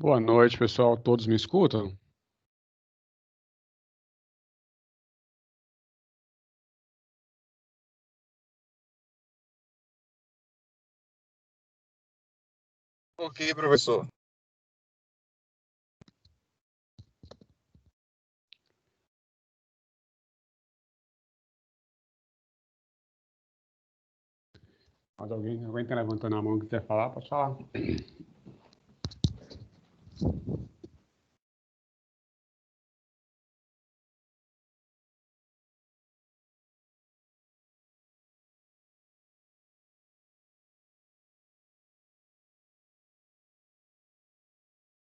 Boa noite, pessoal. Todos me escutam? Ok, professor. Mas alguém está levantando a mão que quiser falar, pode falar.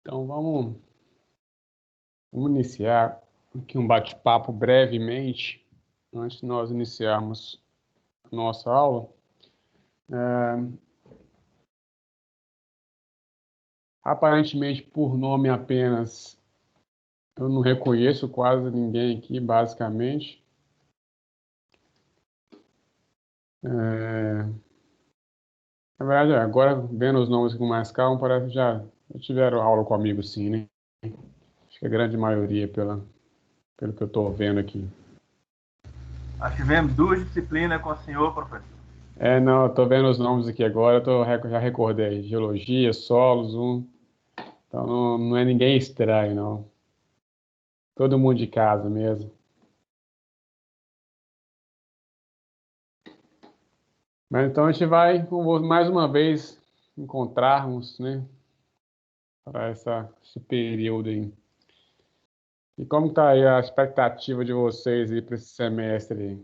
Então vamos iniciar aqui um bate-papo brevemente, antes de nós iniciarmos a nossa aula. Aparentemente, por nome apenas, eu não reconheço quase ninguém aqui, basicamente. Na verdade, agora, vendo os nomes com mais calma, parece que já tiveram aula comigo, sim, né? Acho que a grande maioria, pelo que eu estou vendo aqui. Nós tivemos 2 disciplinas com o senhor, professor. Não, eu tô vendo os nomes aqui agora, já recordei. Geologia, solos, Então não é ninguém estranho, não. Todo mundo de casa mesmo. Mas então a gente vai, mais uma vez, encontrarmos, né, para esse período aí. E como está aí a expectativa de vocês aí para esse semestre aí?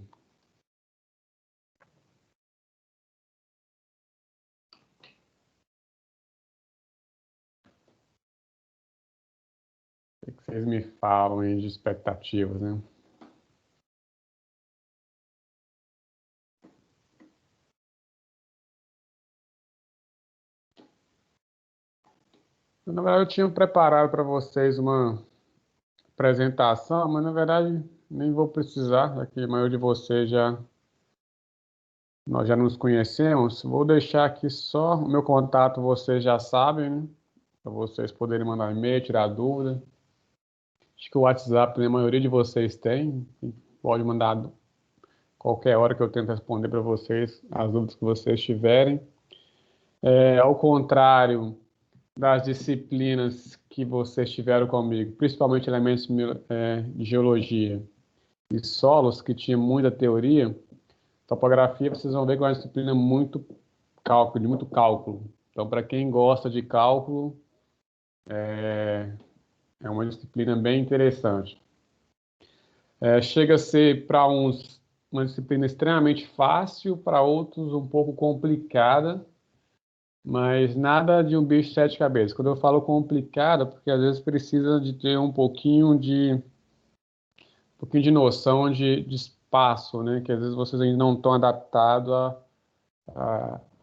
O que vocês me falam aí de expectativas, né? Na verdade, eu tinha preparado para vocês uma apresentação, mas na verdade nem vou precisar, já que a maioria de vocês nós já nos conhecemos. Vou deixar aqui só o meu contato, vocês já sabem, né? Para vocês poderem mandar e-mail, tirar dúvida. Acho que o WhatsApp, né, a maioria de vocês tem. Pode mandar qualquer hora que eu tento responder para vocês as dúvidas que vocês tiverem. Ao contrário das disciplinas que vocês tiveram comigo, principalmente elementos de geologia e solos, que tinha muita teoria, topografia, vocês vão ver que é uma disciplina muito cálculo, de muito cálculo. Então, para quem gosta de cálculo, é uma disciplina bem interessante. Chega a ser para uns uma disciplina extremamente fácil, para outros um pouco complicada, mas nada de um bicho de sete cabeças. Quando eu falo complicada, porque às vezes precisa de ter um pouquinho de noção de espaço, né? Que às vezes vocês ainda não estão adaptados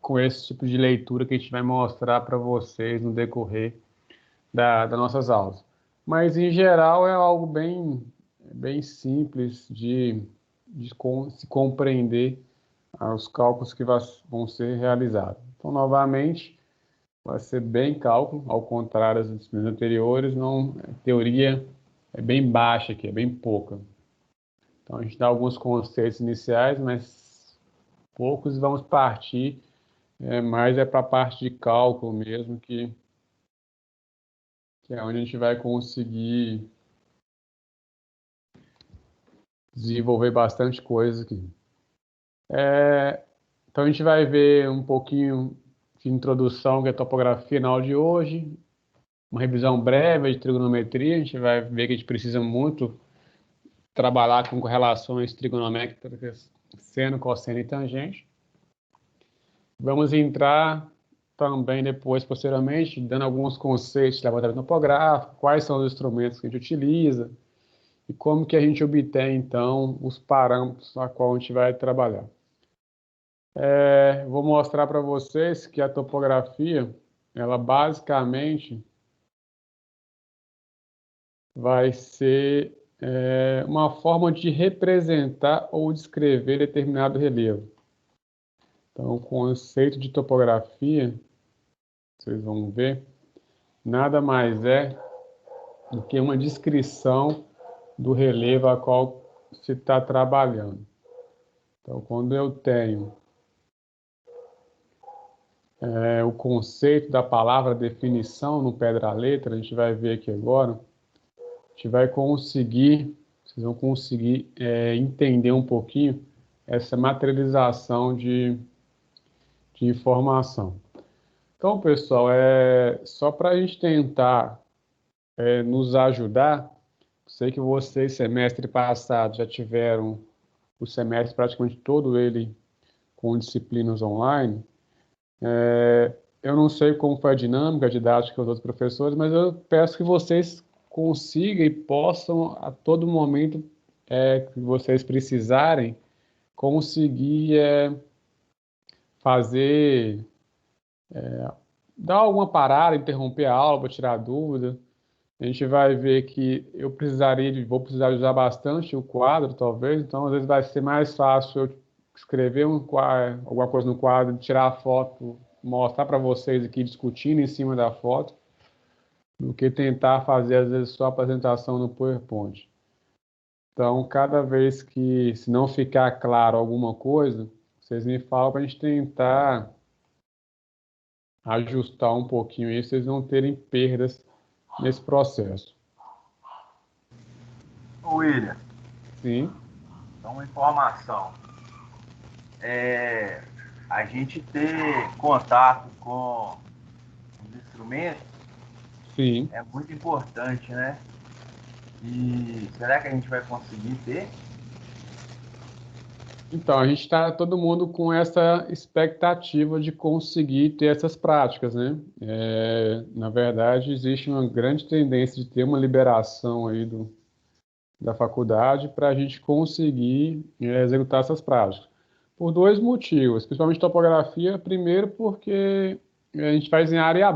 com esse tipo de leitura que a gente vai mostrar para vocês no decorrer das nossas aulas. Mas, em geral, é algo bem simples se compreender os cálculos que vão ser realizados. Então, novamente, vai ser bem cálculo, ao contrário das disciplinas anteriores, não, a teoria é bem baixa aqui, é bem pouca. Então, a gente dá alguns conceitos iniciais, mas poucos, e vamos partir mais para a parte de cálculo mesmo, que é onde a gente vai conseguir desenvolver bastante coisa aqui. Então a gente vai ver um pouquinho de introdução, que é topografia na aula de hoje, uma revisão breve de trigonometria, a gente vai ver que a gente precisa muito trabalhar com correlações trigonométricas, seno, cosseno e tangente. Vamos entrar também depois, posteriormente, dando alguns conceitos de levantamento topográfico, quais são os instrumentos que a gente utiliza e como que a gente obtém, então, os parâmetros a qual a gente vai trabalhar. Vou mostrar para vocês que a topografia, ela basicamente vai ser uma forma de representar ou descrever determinado relevo. Então, o conceito de topografia, vocês vão ver, nada mais é do que uma descrição do relevo a qual se está trabalhando. Então, quando eu tenho o conceito da palavra definição no pé da letra, a gente vai ver aqui agora, a gente vai conseguir, vocês vão conseguir entender um pouquinho essa materialização de informação. Então, pessoal, só para a gente tentar nos ajudar, sei que vocês, semestre passado, já tiveram o semestre praticamente todo ele com disciplinas online. Eu não sei como foi a dinâmica, a didática dos outros professores, mas eu peço que vocês consigam e possam, a todo momento que vocês precisarem, conseguir fazer, dar alguma parada, interromper a aula para tirar dúvida. A gente vai ver que vou precisar usar bastante o quadro, talvez, então às vezes vai ser mais fácil eu escrever alguma coisa no quadro, tirar a foto, mostrar para vocês aqui discutindo em cima da foto, do que tentar fazer às vezes só a apresentação no PowerPoint. Então, cada vez que, se não ficar claro alguma coisa, vocês me falam para a gente tentar ajustar um pouquinho isso, vocês não terem perdas nesse processo. William, Sim. então uma informação. A gente ter contato com os instrumentos Sim. é muito importante, né? E será que a gente vai conseguir ter? Então, a gente está todo mundo com essa expectativa de conseguir ter essas práticas, né? Na verdade, existe uma grande tendência de ter uma liberação aí da faculdade para a gente conseguir executar essas práticas. Por dois motivos, principalmente topografia. Primeiro, porque a gente faz em área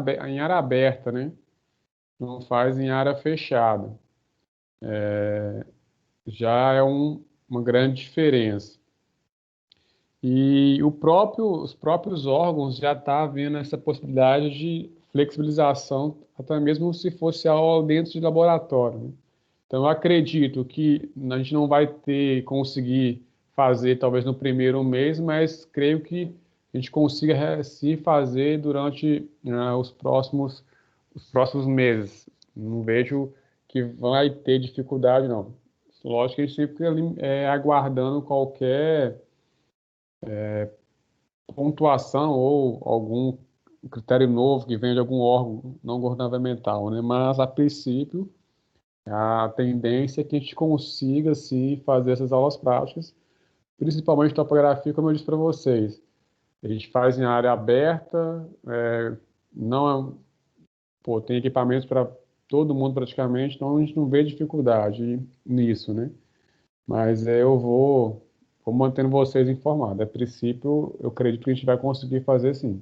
aberta, né? Não faz em área fechada. Já é uma grande diferença. E os próprios órgãos já estão havendo essa possibilidade de flexibilização, até mesmo se fosse aula dentro de laboratório, né? Então, eu acredito que a gente não vai conseguir fazer talvez no primeiro mês, mas creio que a gente consiga sim fazer durante os próximos meses. Não vejo que vai ter dificuldade, não. Lógico que a gente sempre fica ali, aguardando qualquer pontuação ou algum critério novo que venha de algum órgão não governamental, né? Mas, a princípio, a tendência é que a gente consiga, sim, fazer essas aulas práticas, principalmente topografia, como eu disse para vocês. A gente faz em área aberta, não tem equipamentos para todo mundo praticamente, então a gente não vê dificuldade nisso, né? Mas eu vou mantendo vocês informados. A princípio, eu acredito que a gente vai conseguir fazer sim.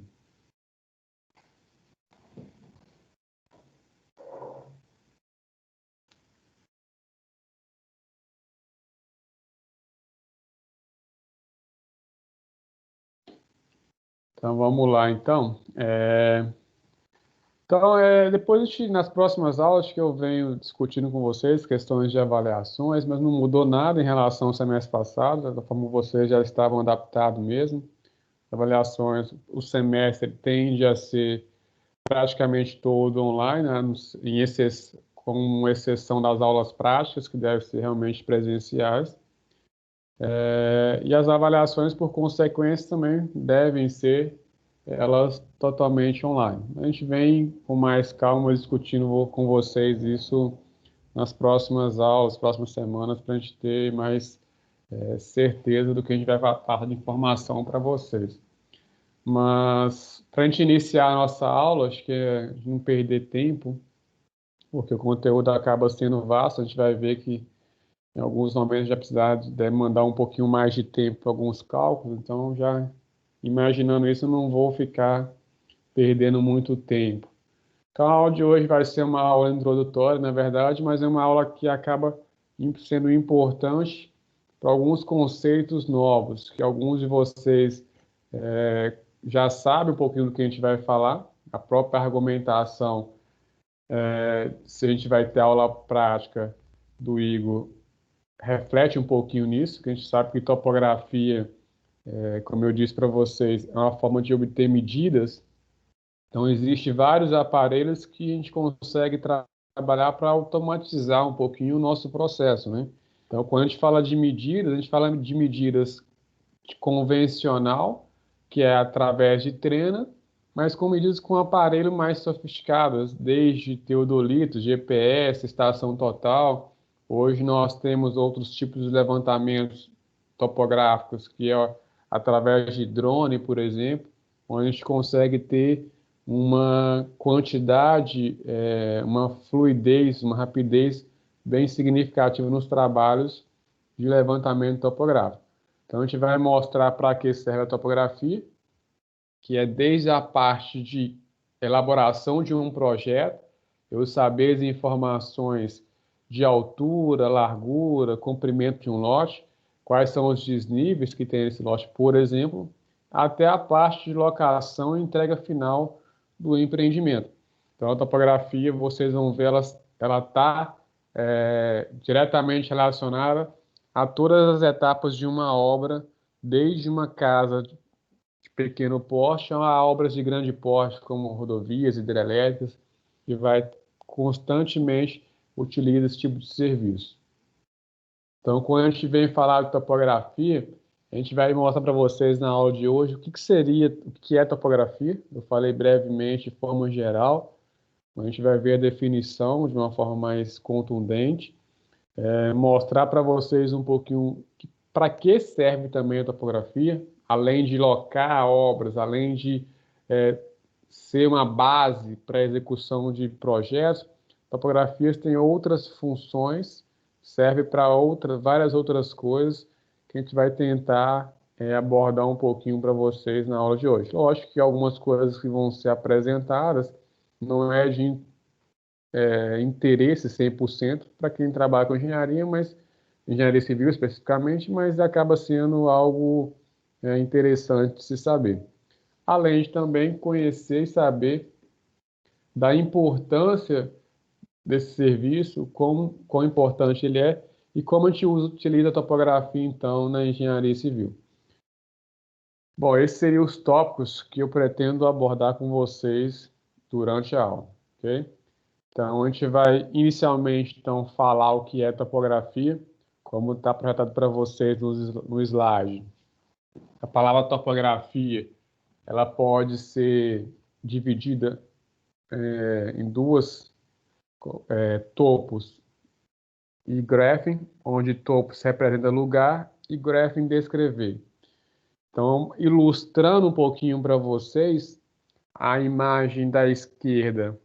Então, vamos lá, então. Então, depois nas próximas aulas que eu venho discutindo com vocês questões de avaliações, mas não mudou nada em relação ao semestre passado, da forma que vocês já estavam adaptados mesmo. Avaliações, o semestre tende a ser praticamente todo online, né, com exceção das aulas práticas, que devem ser realmente presenciais. E as avaliações, por consequência, também devem ser elas totalmente online. A gente vem com mais calma discutindo com vocês isso nas próximas aulas, próximas semanas, para a gente ter mais certeza do que a gente vai passar de informação para vocês. Mas, para a gente iniciar a nossa aula, acho que é não perder tempo, porque o conteúdo acaba sendo vasto, a gente vai ver que em alguns momentos já precisar demandar um pouquinho mais de tempo para alguns cálculos, então já imaginando isso, eu não vou ficar perdendo muito tempo. Então, a aula de hoje vai ser uma aula introdutória, na verdade, mas é uma aula que acaba sendo importante para alguns conceitos novos, que alguns de vocês já sabem um pouquinho do que a gente vai falar, a própria argumentação Se a gente vai ter aula prática do Igor, reflete um pouquinho nisso, que a gente sabe que topografia, como eu disse para vocês, é uma forma de obter medidas. Então, existem vários aparelhos que a gente consegue trabalhar para automatizar um pouquinho o nosso processo, né? Então, quando a gente fala de medidas, a gente fala de medidas convencional, que é através de treina, mas com medidas com aparelho mais sofisticados, desde teodolito, GPS, estação total. Hoje nós temos outros tipos de levantamentos topográficos, que é através de drone, por exemplo, onde a gente consegue ter uma quantidade, uma fluidez, uma rapidez bem significativa nos trabalhos de levantamento topográfico. Então, a gente vai mostrar para que serve a topografia, que é desde a parte de elaboração de um projeto, eu saber as informações de altura, largura, comprimento de um lote, quais são os desníveis que tem esse lote, por exemplo, até a parte de locação e entrega final do empreendimento. Então, a topografia, vocês vão ver, ela está diretamente relacionada a todas as etapas de uma obra, desde uma casa de pequeno porte a obras de grande porte, como rodovias, hidrelétricas, que vai constantemente utilizar esse tipo de serviço. Então, quando a gente vem falar de topografia, a gente vai mostrar para vocês na aula de hoje o que é topografia. Eu falei brevemente, de forma geral, a gente vai ver a definição de uma forma mais contundente, mostrar para vocês um pouquinho para que serve também a topografia, além de locar obras, além de ser uma base para a execução de projetos. Topografias têm outras funções, serve para várias outras coisas que a gente vai tentar abordar um pouquinho para vocês na aula de hoje. Lógico que algumas coisas que vão ser apresentadas não é de interesse 100% para quem trabalha com engenharia, mas engenharia civil especificamente, mas acaba sendo algo interessante de se saber. Além de também conhecer e saber da importância desse serviço, quão importante ele é e como a gente utiliza a topografia, então, na engenharia civil. Bom, esses seriam os tópicos que eu pretendo abordar com vocês durante a aula, ok? Então, a gente vai inicialmente então, falar o que é topografia, como está projetado para vocês no slide. A palavra topografia ela pode ser dividida em duas topos e graphing, onde topos representa lugar e graphing descrever. Então, ilustrando um pouquinho para vocês, a imagem da esquerda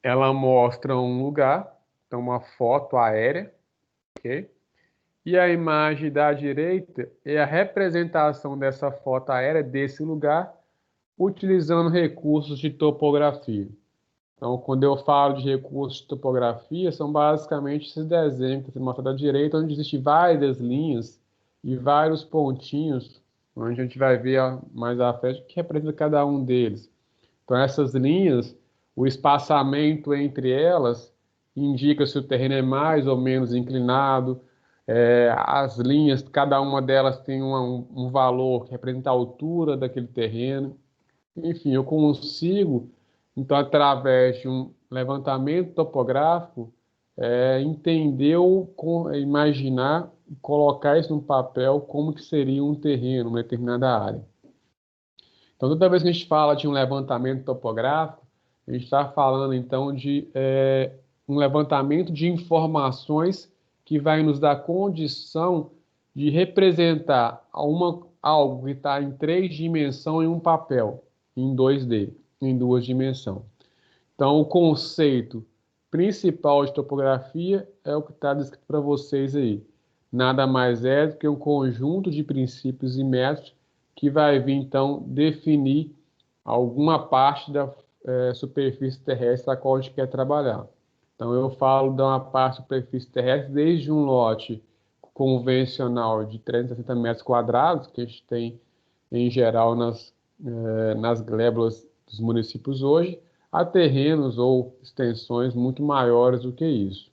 ela mostra um lugar, então uma foto aérea, ok? E a imagem da direita é a representação dessa foto aérea desse lugar, utilizando recursos de topografia. Então, quando eu falo de recursos de topografia, são basicamente esses desenhos que você mostra da direita, onde existem várias linhas e vários pontinhos, onde a gente vai ver mais à frente que representa cada um deles. Então, essas linhas, o espaçamento entre elas indica se o terreno é mais ou menos inclinado. As linhas, cada uma delas tem um valor que representa a altura daquele terreno. Enfim, eu consigo, então, através de um levantamento topográfico, entender, imaginar, colocar isso no papel como que seria um terreno, uma determinada área. Então, toda vez que a gente fala de um levantamento topográfico, a gente está falando, então, de um levantamento de informações que vai nos dar condição de representar algo que está em 3 dimensões em um papel, em 2D, em 2 dimensões. Então, o conceito principal de topografia é o que está descrito para vocês aí. Nada mais é do que um conjunto de princípios e métodos que vai vir, então, definir alguma parte da superfície terrestre a qual a gente quer trabalhar. Então, eu falo de uma parte da superfície terrestre desde um lote convencional de 360 metros quadrados, que a gente tem, em geral, nas glébulas dos municípios hoje, a terrenos ou extensões muito maiores do que isso.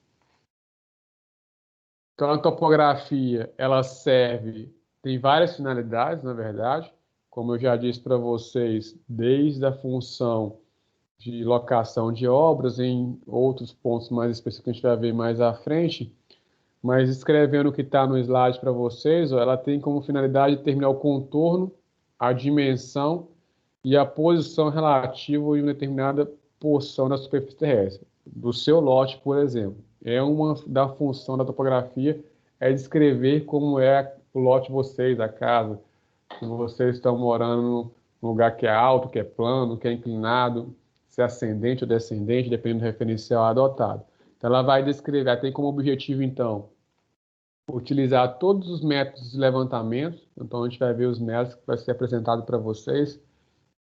Então, a topografia, ela serve, tem várias finalidades, na verdade, como eu já disse para vocês, desde a função de locação de obras, em outros pontos mais específicos que a gente vai ver mais à frente, mas escrevendo o que está no slide para vocês, ó, ela tem como finalidade determinar o contorno, a dimensão e a posição relativa em uma determinada porção da superfície terrestre, do seu lote, por exemplo. É uma da função da topografia, é descrever como é o lote de vocês, a casa, se vocês estão morando num lugar que é alto, que é plano, que é inclinado, se é ascendente ou descendente, dependendo do referencial adotado. Então, ela vai descrever, ela tem como objetivo, então, utilizar todos os métodos de levantamento. Então, a gente vai ver os métodos que vai ser apresentado para vocês,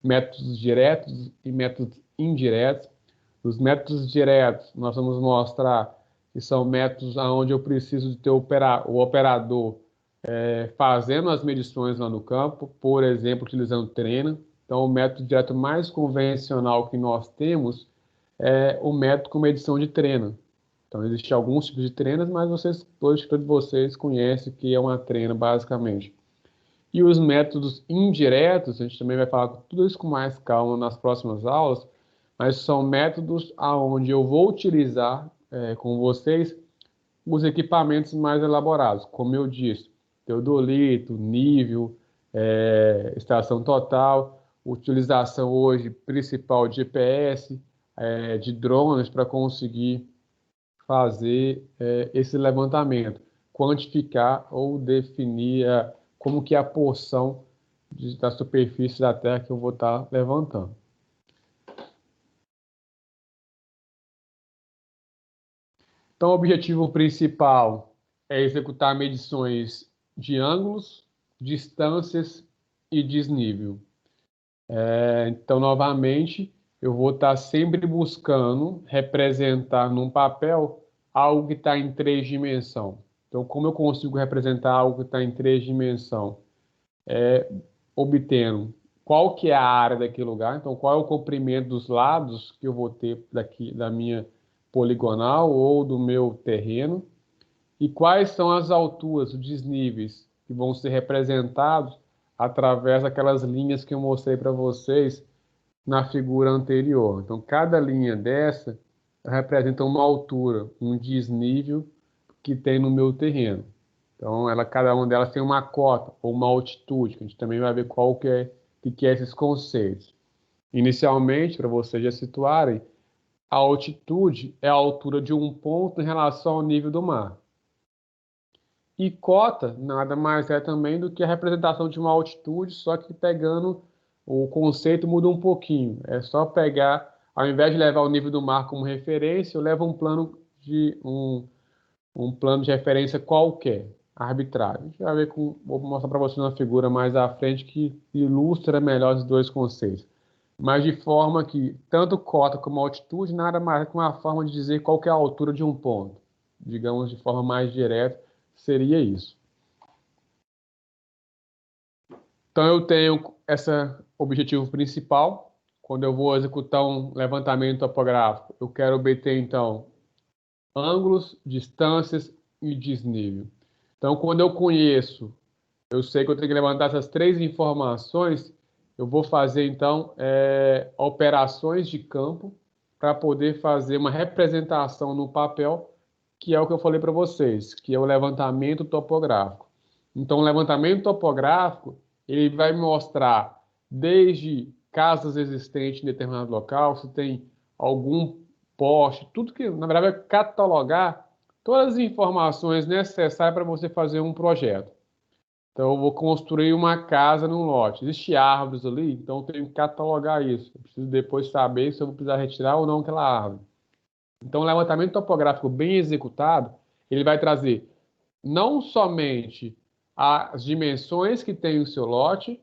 métodos diretos e métodos indiretos. Os métodos diretos, nós vamos mostrar que são métodos onde eu preciso de ter o operador fazendo as medições lá no campo, por exemplo, utilizando treina. Então, o método direto mais convencional que nós temos é o método com medição de treina. Então, existem alguns tipos de treinas, mas todos vocês conhecem que é uma treina, basicamente. E os métodos indiretos, a gente também vai falar tudo isso com mais calma nas próximas aulas, mas são métodos onde eu vou utilizar com vocês os equipamentos mais elaborados, como eu disse, teodolito, nível, estação total, utilização hoje principal de GPS, de drones para conseguir fazer esse levantamento, quantificar ou definir como que é a porção da superfície da Terra que eu vou estar levantando. Então, o objetivo principal é executar medições de ângulos, distâncias e desnível. Então, novamente, eu vou estar sempre buscando representar num papel algo que está em 3 dimensões. Então, como eu consigo representar algo que está em 3 dimensões? Obtendo qual que é a área daquele lugar, então qual é o comprimento dos lados que eu vou ter daqui da minha poligonal ou do meu terreno, e quais são as alturas, os desníveis que vão ser representados através daquelas linhas que eu mostrei para vocês na figura anterior. Então, cada linha dessa representa uma altura, um desnível que tem no meu terreno. Então, cada uma delas tem uma cota ou uma altitude, que a gente também vai ver que é esses conceitos. Inicialmente, para vocês já situarem, a altitude é a altura de um ponto em relação ao nível do mar. E cota nada mais é também do que a representação de uma altitude, só que pegando o conceito muda um pouquinho. É só pegar, ao invés de levar o nível do mar como referência, eu levo um plano de referência qualquer, arbitrário. A gente vai ver vou mostrar para vocês uma figura mais à frente que ilustra melhor os dois conceitos. Mas de forma que tanto cota como altitude nada mais é que uma forma de dizer qual que é a altura de um ponto. Digamos de forma mais direta, seria isso. Então eu tenho esse objetivo principal. Quando eu vou executar um levantamento topográfico, eu quero obter então ângulos, distâncias e desnível. Então, quando eu conheço, eu sei que eu tenho que levantar essas 3 informações, eu vou fazer, então, operações de campo para poder fazer uma representação no papel, que é o que eu falei para vocês, que é o levantamento topográfico. Então, o levantamento topográfico, ele vai mostrar desde casas existentes em determinado local, se tem algum poste, tudo que, na verdade, vai catalogar todas as informações necessárias para você fazer um projeto. Então, eu vou construir uma casa num lote. Existem árvores ali, então eu tenho que catalogar isso. Eu preciso depois saber se eu vou precisar retirar ou não aquela árvore. Então, o levantamento topográfico bem executado, ele vai trazer não somente as dimensões que tem o seu lote,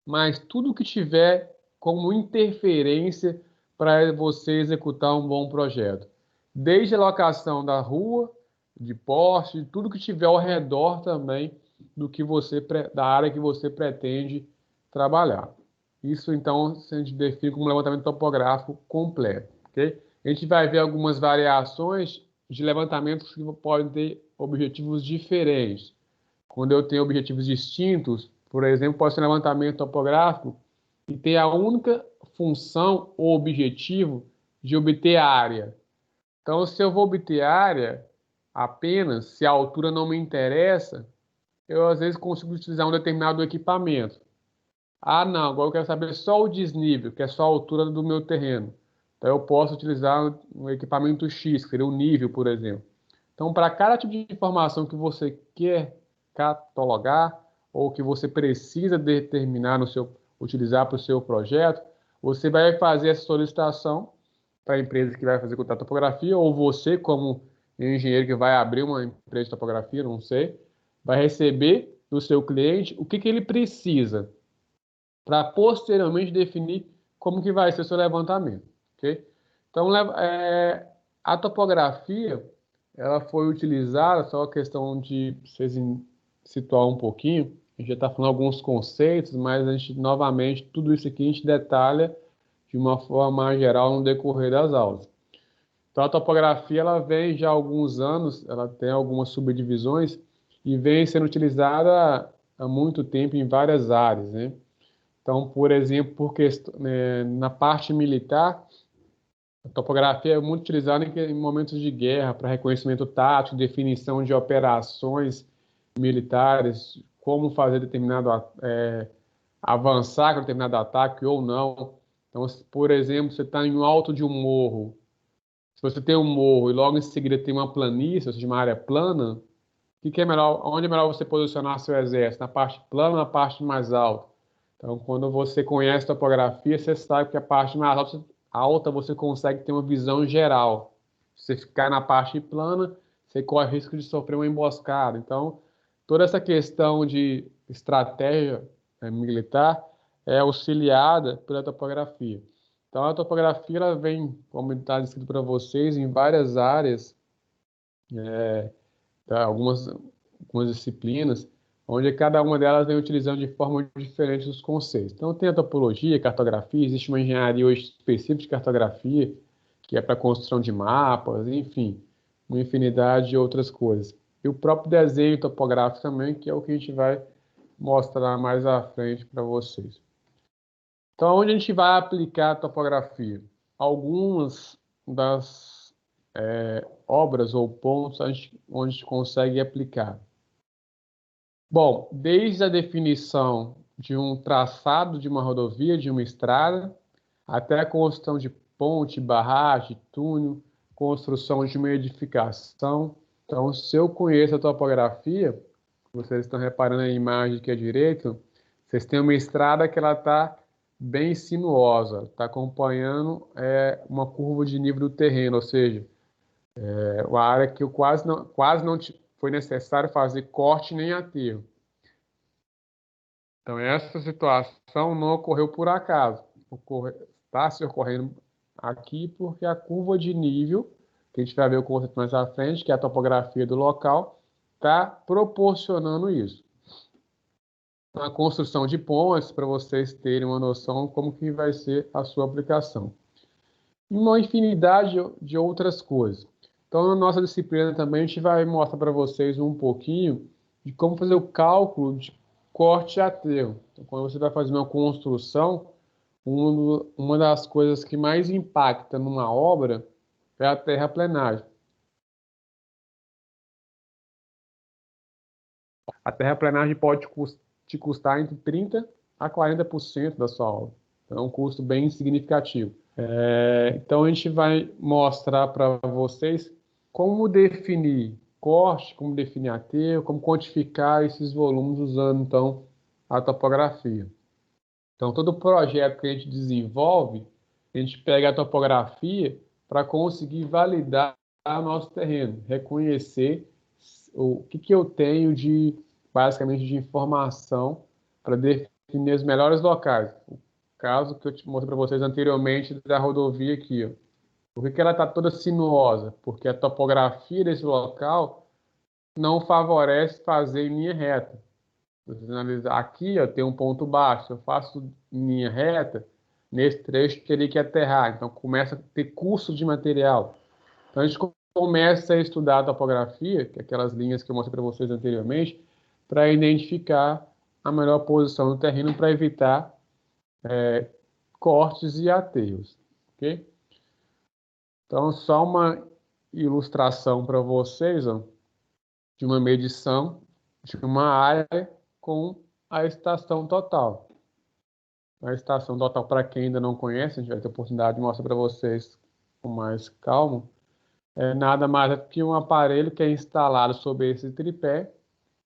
mas tudo que tiver como interferência para você executar um bom projeto. Desde a locação da rua, de poste, tudo que tiver ao redor também da área que você pretende trabalhar. Isso, então, a gente define como levantamento topográfico completo, ok? A gente vai ver algumas variações de levantamentos que podem ter objetivos diferentes. Quando eu tenho objetivos distintos, por exemplo, pode ser um levantamento topográfico e ter a única função ou objetivo de obter área. Então, se eu vou obter área apenas, se a altura não me interessa, eu às vezes consigo utilizar um determinado equipamento. Ah, não, agora eu quero saber só o desnível, que é só a altura do meu terreno. Então eu posso utilizar um equipamento X, que seria o nível, por exemplo. Então, para cada tipo de informação que você quer catalogar ou que você precisa determinar utilizar para o seu projeto, você vai fazer essa solicitação para a empresa que vai fazer contato de topografia, ou você, como engenheiro que vai abrir uma empresa de topografia, não sei, vai receber do seu cliente o que ele precisa para posteriormente definir como que vai ser o seu levantamento, ok? Então, a topografia, ela foi utilizada, só a questão de vocês situar um pouquinho, a gente já está falando alguns conceitos, mas a gente, novamente, tudo isso aqui a gente detalha de uma forma geral no decorrer das aulas. Então, a topografia, ela vem já há alguns anos, ela tem algumas subdivisões e vem sendo utilizada há muito tempo em várias áreas, né? Então, por exemplo, na parte militar, a topografia é muito utilizada em momentos de guerra para reconhecimento tático, definição de operações militares, como fazer avançar com determinado ataque ou não. Então, por exemplo, você está em um alto de um morro. Se você tem um morro e logo em seguida tem uma planície, ou seja, uma área plana, o que é melhor? Onde é melhor você posicionar seu exército? Na parte plana ou na parte mais alta? Então, quando você conhece topografia, você sabe que a parte mais alta você consegue ter uma visão geral. Se você ficar na parte plana, você corre risco de sofrer uma emboscada. Então, toda essa questão de estratégia militar é auxiliada pela topografia. Então, a topografia ela vem, como está descrito para vocês, em várias áreas, tá? Algumas disciplinas, onde cada uma delas vem utilizando de forma diferente os conceitos. Então, tem a topologia, cartografia, existe uma engenharia hoje específica de cartografia, que é para construção de mapas, enfim, uma infinidade de outras coisas. E o próprio desenho topográfico também, que é o que a gente vai mostrar mais à frente para vocês. Então, onde a gente vai aplicar a topografia? Algumas das obras ou pontos onde a gente consegue aplicar. Bom, desde a definição de um traçado de uma rodovia, de uma estrada, até a construção de ponte, barragem, túnel, construção de uma edificação. Então, se eu conheço a topografia, vocês estão reparando na imagem aqui à direita, vocês têm uma estrada que ela está bem sinuosa, está acompanhando uma curva de nível do terreno, ou seja, uma área que quase não foi necessário fazer corte nem aterro. Então, essa situação não ocorreu por acaso. Está se ocorrendo aqui porque a curva de nível, que a gente vai ver o conceito mais à frente, que é a topografia do local, está proporcionando isso. Então, a construção de pontes, para vocês terem uma noção como que vai ser a sua aplicação. E uma infinidade de outras coisas. Então, na nossa disciplina também, a gente vai mostrar para vocês um pouquinho de como fazer o cálculo de corte e aterro. Então, quando você vai fazer uma construção, uma das coisas que mais impacta numa obra é a terraplenagem. A terraplenagem pode te custar entre 30% a 40% da sua obra. Então, é um custo bem significativo. Então, a gente vai mostrar para vocês como definir corte, como definir aterro, como quantificar esses volumes usando, então, a topografia. Então, todo projeto que a gente desenvolve, a gente pega a topografia para conseguir validar o nosso terreno, reconhecer o que eu tenho basicamente, de informação para definir os melhores locais. O caso que eu te mostrei para vocês anteriormente da rodovia aqui, ó. Por que ela está toda sinuosa? Porque a topografia desse local não favorece fazer em linha reta. Você analisa aqui, ó, tem um ponto baixo. Se eu faço linha reta, nesse trecho teria que aterrar. Então começa a ter custo de material. Então a gente começa a estudar a topografia, que é aquelas linhas que eu mostrei para vocês anteriormente, para identificar a melhor posição do terreno para evitar cortes e aterros, ok? Então, só uma ilustração para vocês, ó, de uma medição de uma área com a estação total. A estação total, para quem ainda não conhece, a gente vai ter a oportunidade de mostrar para vocês com mais calma, é nada mais do que um aparelho que é instalado sobre esse tripé.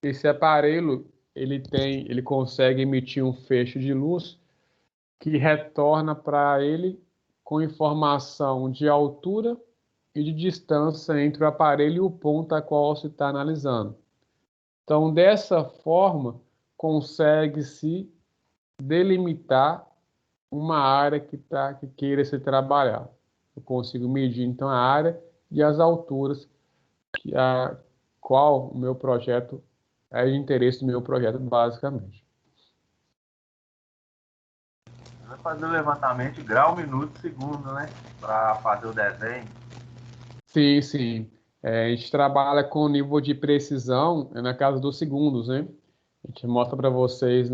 Esse aparelho, ele consegue emitir um feixe de luz que retorna para ele com informação de altura e de distância entre o aparelho e o ponto a qual se está analisando. Então, dessa forma, consegue-se delimitar uma área que queira ser trabalhada. Eu consigo medir, então, a área e as alturas qual o meu projeto é de interesse do meu projeto, basicamente. Vai fazer o levantamento de grau, minuto, segundo, né? Para fazer o desenho. Sim, sim. A gente trabalha com nível de precisão na casa dos segundos, né? A gente mostra para vocês,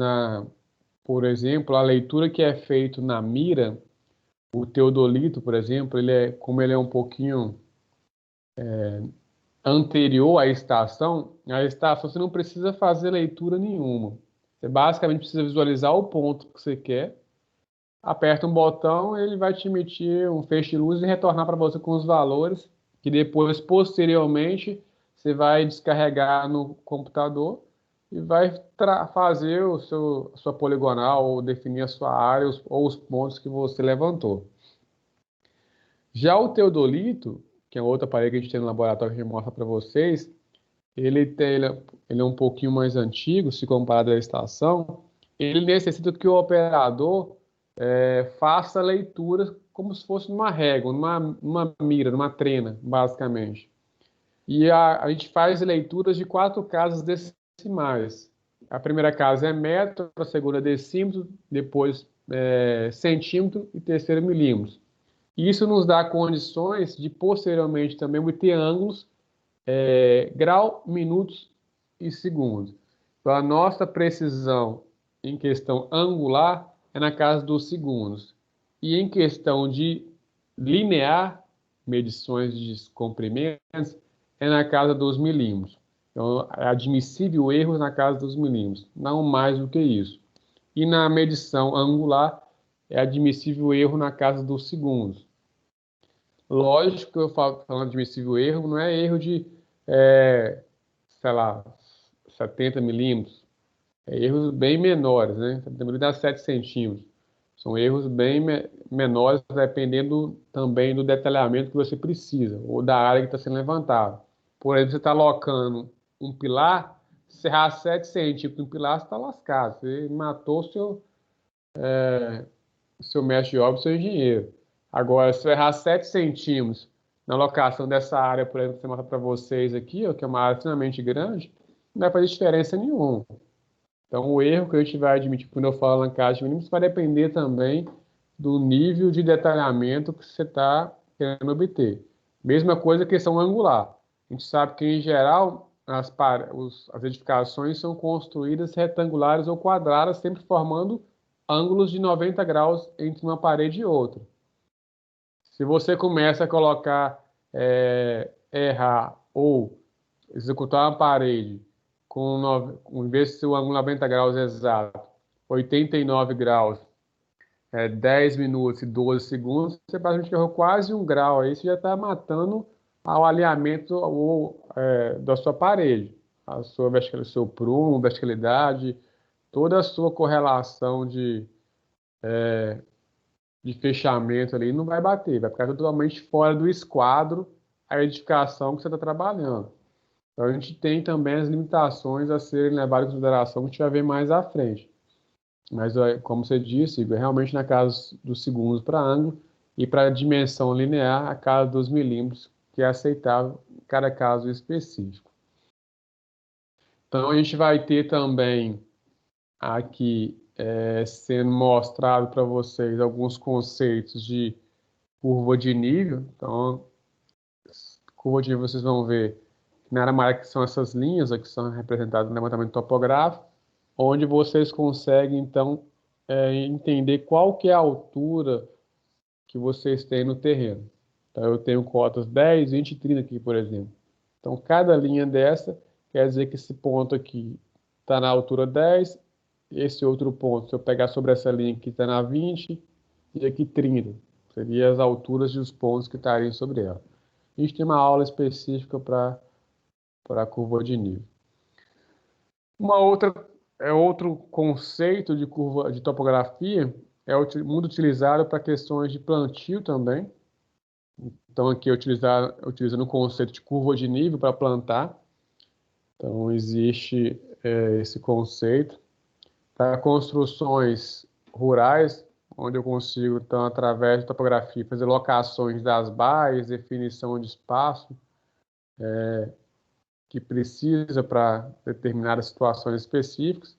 por exemplo, a leitura que é feita na mira. O teodolito, por exemplo, como ele é um pouquinho anterior à estação, você não precisa fazer leitura nenhuma. Você basicamente precisa visualizar o ponto que você quer, aperta um botão, ele vai te emitir um feixe de luz e retornar para você com os valores, que depois, posteriormente, você vai descarregar no computador e vai fazer a sua poligonal, ou definir a sua área, ou os pontos que você levantou. Já o teodolito, que é outra aparelho que a gente tem no laboratório que a gente mostra para vocês, ele é um pouquinho mais antigo, se comparado à estação. Ele necessita que o operador faça leituras como se fosse numa régua, numa mira, numa trena, basicamente. E a gente faz leituras de 4 casas decimais. A primeira casa é metro, a segunda é decímetro, depois centímetro e terceira milímetros. Isso nos dá condições de, posteriormente, também obter ângulos, grau, minutos e segundos. Então, a nossa precisão em questão angular é na casa dos segundos. E em questão de linear, medições de comprimentos, é na casa dos milímetros. Então, é admissível erros na casa dos milímetros, não mais do que isso. E na medição angular, é admissível erro na casa dos segundos. Lógico que eu falando de admissível erro, não é erro de, sei lá, 70 milímetros. É erros bem menores, né? 70 milímetros dá 7 centímetros. São erros bem menores, dependendo também do detalhamento que você precisa, ou da área que está sendo levantada. Por exemplo, você está alocando um pilar, se errar 7 centímetros no pilar, você está lascado. Você matou o seu mestre de obra, o seu engenheiro. Agora, se eu errar 7 centímetros na locação dessa área, por exemplo, que você mostra para vocês aqui, ó, que é uma área extremamente grande, não vai fazer diferença nenhuma. Então, o erro que a gente vai admitir quando eu falo alancagem mínima vai depender também do nível de detalhamento que você está querendo obter. Mesma coisa a questão angular. A gente sabe que, em geral, as edificações são construídas retangulares ou quadradas, sempre formando ângulos de 90 graus entre uma parede e outra. Se você começa a colocar, errar ou executar uma parede em vez de ser o ângulo 90 graus exato, 89 graus, 10 minutos e 12 segundos, você praticamente errou quase 1 grau. Aí você já está matando o alinhamento da sua parede, o seu prumo, verticalidade, toda a sua correlação de fechamento ali não vai bater, vai ficar totalmente fora do esquadro a edificação que você está trabalhando. Então, a gente tem também as limitações a serem levadas em consideração que a gente vai ver mais à frente. Mas, como você disse, Igor, realmente na casa dos segundos para ângulo e para dimensão linear, a casa dos milímetros, que é aceitável em cada caso específico. Então, a gente vai ter também aqui sendo mostrado para vocês alguns conceitos de curva de nível. Então, curva de nível vocês vão ver na área amarela que são essas linhas aqui que são representadas no levantamento topográfico, onde vocês conseguem, então, entender qual que é a altura que vocês têm no terreno. Então, eu tenho cotas 10, 20 e 30 aqui, por exemplo. Então, cada linha dessa quer dizer que esse ponto aqui está na altura 10, esse outro ponto, se eu pegar sobre essa linha aqui, está na 20 e aqui 30. Seriam as alturas dos pontos que estariam sobre ela. A gente tem uma aula específica para a curva de nível. Outro conceito de curva de topografia muito utilizado para questões de plantio também. Então, aqui utilizando o conceito de curva de nível para plantar. Então, existe esse conceito. Para construções rurais, onde eu consigo, então, através de topografia, fazer locações das baias, definição de espaço que precisa para determinadas situações específicas.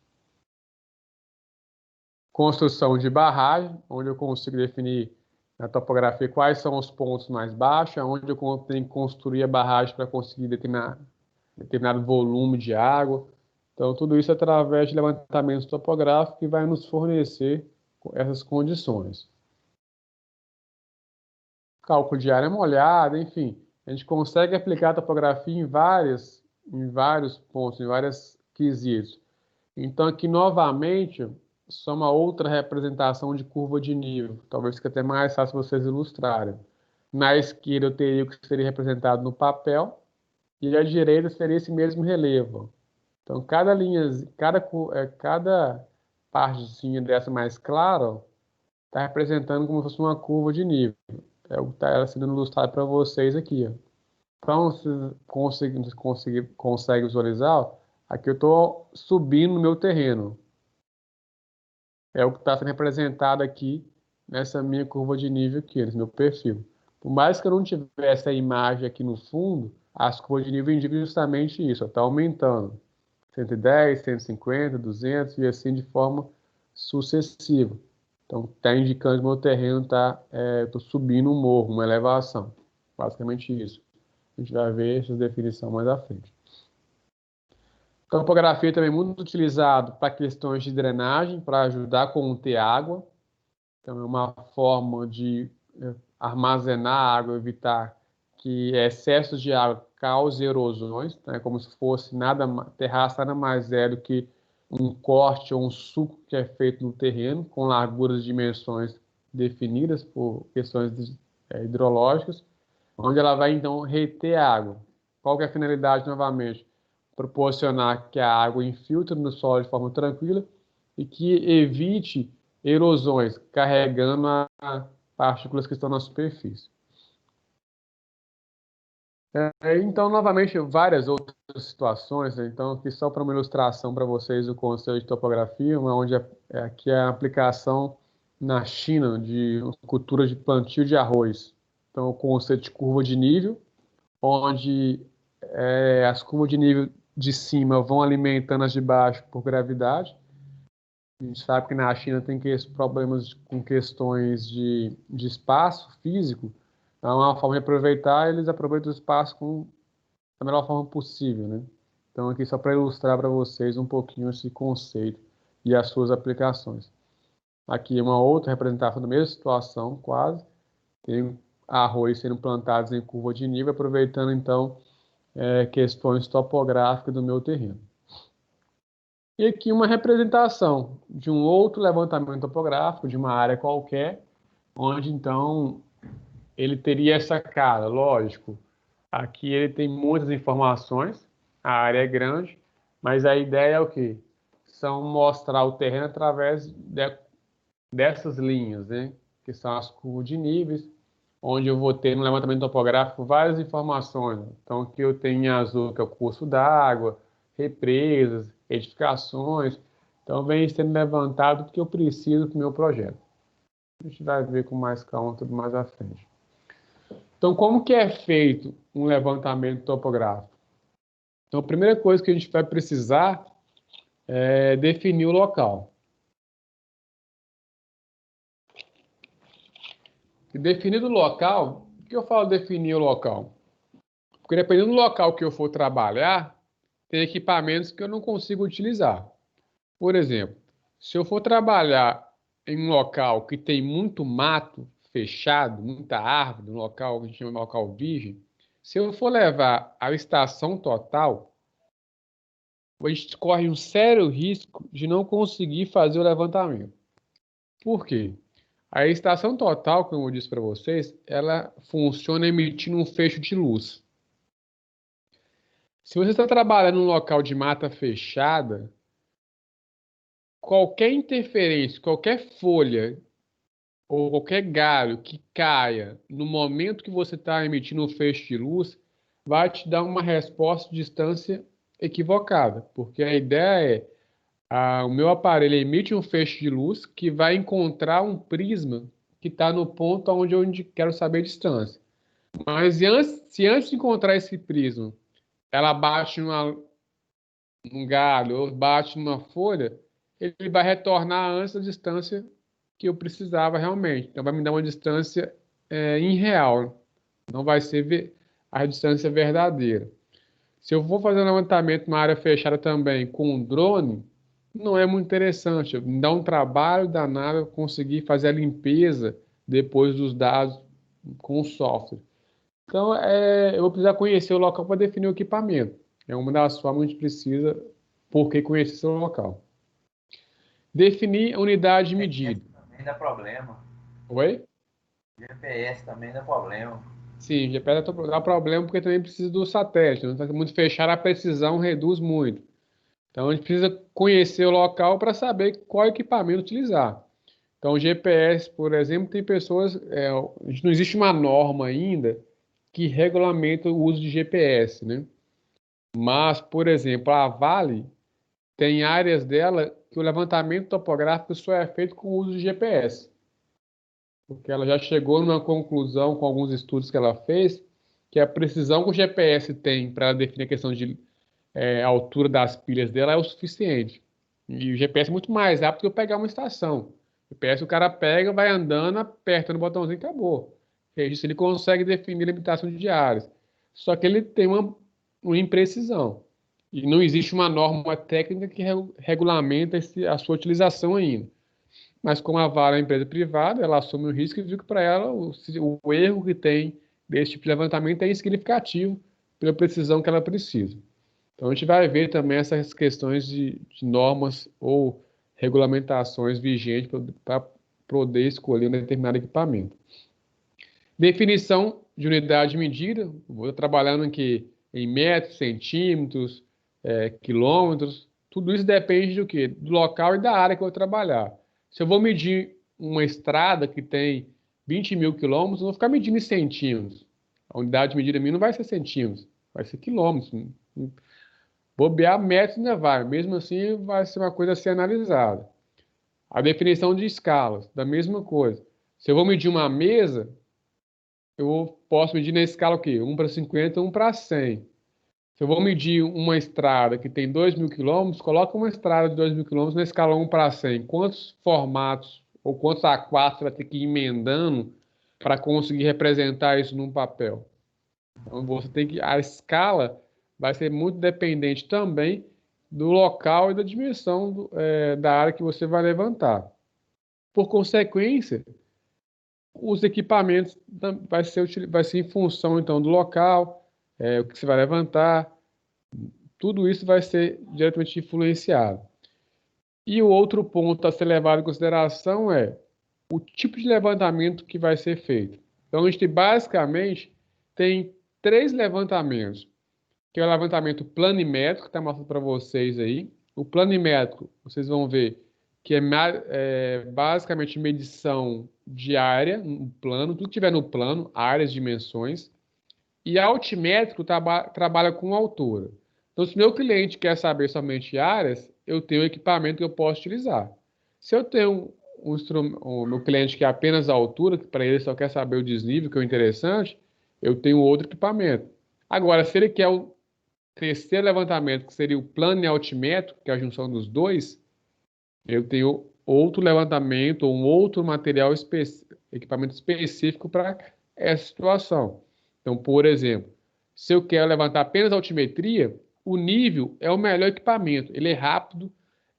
Construção de barragem, onde eu consigo definir na topografia quais são os pontos mais baixos, onde eu tenho que construir a barragem para conseguir determinado volume de água. Então, tudo isso através de levantamentos topográficos que vai nos fornecer essas condições. Cálculo de área molhada, enfim, a gente consegue aplicar a topografia em vários pontos, em vários quesitos. Então, aqui, novamente, só uma outra representação de curva de nível. Talvez fique até mais fácil vocês ilustrarem. Na esquerda, eu teria o que seria representado no papel, e à direita seria esse mesmo relevo. Então, cada partezinha dessa mais clara está representando como se fosse uma curva de nível. É o que está sendo ilustrado para vocês aqui. Ó. Então, vocês conseguem visualizar? Ó, aqui eu estou subindo no meu terreno. É o que está sendo representado aqui nessa minha curva de nível aqui, nesse meu perfil. Por mais que eu não tivesse a imagem aqui no fundo, as curvas de nível indicam justamente isso. Está aumentando. 110, 150, 200 e assim de forma sucessiva. Então, está indicando que meu terreno estou subindo um morro, uma elevação. Basicamente isso. A gente vai ver essa definição mais à frente. Topografia também é muito utilizado para questões de drenagem, para ajudar a conter água. Então, é uma forma de armazenar água, evitar que excessos de água causem erosões, né? Como se fosse terraço nada mais é do que um corte ou um sulco que é feito no terreno, com larguras e dimensões definidas por questões hidrológicas, onde ela vai, então, reter a água. Qual que é a finalidade, novamente? Proporcionar que a água infiltre no solo de forma tranquila e que evite erosões, carregando as partículas que estão na superfície. Então, novamente, várias outras situações. Né? Então, aqui só para uma ilustração para vocês do conceito de topografia, onde aqui é a aplicação na China de cultura de plantio de arroz. Então, o conceito de curva de nível, onde as curvas de nível de cima vão alimentando as de baixo por gravidade. A gente sabe que na China tem problemas com questões de espaço físico. Então, é uma forma de aproveitar, eles aproveitam o espaço da melhor forma possível, né? Então, aqui só para ilustrar para vocês um pouquinho esse conceito e as suas aplicações. Aqui é uma outra representação da mesma situação, quase. Tem arroz sendo plantados em curva de nível, aproveitando, então, questões topográficas do meu terreno. E aqui uma representação de um outro levantamento topográfico, de uma área qualquer, onde, então, ele teria essa cara, lógico. Aqui ele tem muitas informações, a área é grande, mas a ideia é o quê? São mostrar o terreno através dessas linhas, né? Que são as curvas de níveis, onde eu vou ter no levantamento topográfico várias informações. Então, aqui eu tenho em azul, que é o curso d'água, represas, edificações. Então, vem sendo levantado o que eu preciso para o meu projeto. A gente vai ver com mais calma tudo mais à frente. Então, como que é feito um levantamento topográfico? Então, a primeira coisa que a gente vai precisar é definir o local. E definido o local, por que eu falo definir o local? Porque dependendo do local que eu for trabalhar, tem equipamentos que eu não consigo utilizar. Por exemplo, se eu for trabalhar em um local que tem muito mato fechado, muita árvore, um local que a gente chama de local virgem, se eu for levar a estação total, a gente corre um sério risco de não conseguir fazer o levantamento. Por quê? A estação total, como eu disse para vocês, ela funciona emitindo um feixe de luz. Se você está trabalhando num local de mata fechada, qualquer interferência, qualquer folha ou qualquer galho que caia no momento que você está emitindo um feixe de luz, vai te dar uma resposta de distância equivocada, porque a ideia é o meu aparelho emite um feixe de luz que vai encontrar um prisma que está no ponto onde eu quero saber a distância. Mas se antes de encontrar esse prisma, ela bate num galho ou bate numa folha, ele vai retornar antes da distância que eu precisava realmente. Então vai me dar uma distância irreal, não vai ser a distância verdadeira. Se eu for fazer um levantamento numa área fechada também com um drone, não é muito interessante. Me dá um trabalho danado conseguir fazer a limpeza depois dos dados com o software. Então, eu vou precisar conhecer o local para definir o equipamento. É uma das formas que a gente precisa, porque conhecer seu local. Definir a unidade de medida. Também dá problema. Oi? GPS também dá problema. Sim, GPS dá problema porque também precisa do satélite. Não está muito fechado, a precisão reduz muito. Então, a gente precisa conhecer o local para saber qual equipamento utilizar. Então, o GPS, por exemplo, tem pessoas. Não existe uma norma ainda que regulamenta o uso de GPS, né? Mas, por exemplo, a Vale tem áreas dela que o levantamento topográfico só é feito com o uso de GPS. Porque ela já chegou numa conclusão com alguns estudos que ela fez, que a precisão que o GPS tem para definir a questão de a altura das pilhas dela é o suficiente. E o GPS é muito mais rápido que eu pegar uma estação. O GPS o cara pega, vai andando, aperta no botãozinho e acabou. Isso ele consegue definir a limitação de áreas. Só que ele tem uma imprecisão. E não existe uma norma técnica que regulamenta a sua utilização ainda. Mas como a Vale é uma empresa privada, ela assume o risco e viu que para ela o erro que tem desse tipo de levantamento é insignificativo pela precisão que ela precisa. Então, a gente vai ver também essas questões de normas ou regulamentações vigentes para poder escolher um determinado equipamento. Definição de unidade de medida. Vou trabalhando aqui em metros, centímetros, quilômetros. Tudo isso depende do quê? Do local e da área que eu vou trabalhar. Se eu vou medir uma estrada que tem 20 mil quilômetros, eu vou ficar medindo em centímetros. A unidade de medida minha não vai ser centímetros, vai ser quilômetros. Bobear metros ainda vai, mesmo assim vai ser uma coisa a ser analisada. A definição de escalas, da mesma coisa. Se eu vou medir uma mesa, eu posso medir na escala o quê? 1 para 50, 1 para 100. Se eu vou medir uma estrada que tem 2 mil quilômetros, coloca uma estrada de 2 mil quilômetros na escala 1 para 100. Quantos formatos ou quantos A4 você vai ter que ir emendando para conseguir representar isso num papel? Então, você tem que... A escala vai ser muito dependente também do local e da dimensão da área que você vai levantar. Por consequência, os equipamentos vai ser em função, então, do local, o que você vai levantar, tudo isso vai ser diretamente influenciado. E o outro ponto a ser levado em consideração é o tipo de levantamento que vai ser feito. Então, a gente basicamente tem 3 levantamentos, que é o levantamento planimétrico, que está mostrando para vocês aí. O planimétrico, vocês vão ver que é basicamente medição de área, no plano, tudo que tiver no plano, áreas, dimensões. E altimétrico trabalha com altura. Então, se meu cliente quer saber somente áreas, eu tenho um equipamento que eu posso utilizar. Se eu tenho o meu cliente que é apenas a altura, que para ele só quer saber o desnível, que é o interessante, eu tenho outro equipamento. Agora, se ele quer terceiro levantamento, que seria o plano e altimétrico, que é a junção dos dois, eu tenho outro levantamento, ou um outro material, equipamento específico para essa situação. Então, por exemplo, se eu quero levantar apenas altimetria, o nível é o melhor equipamento. Ele é rápido,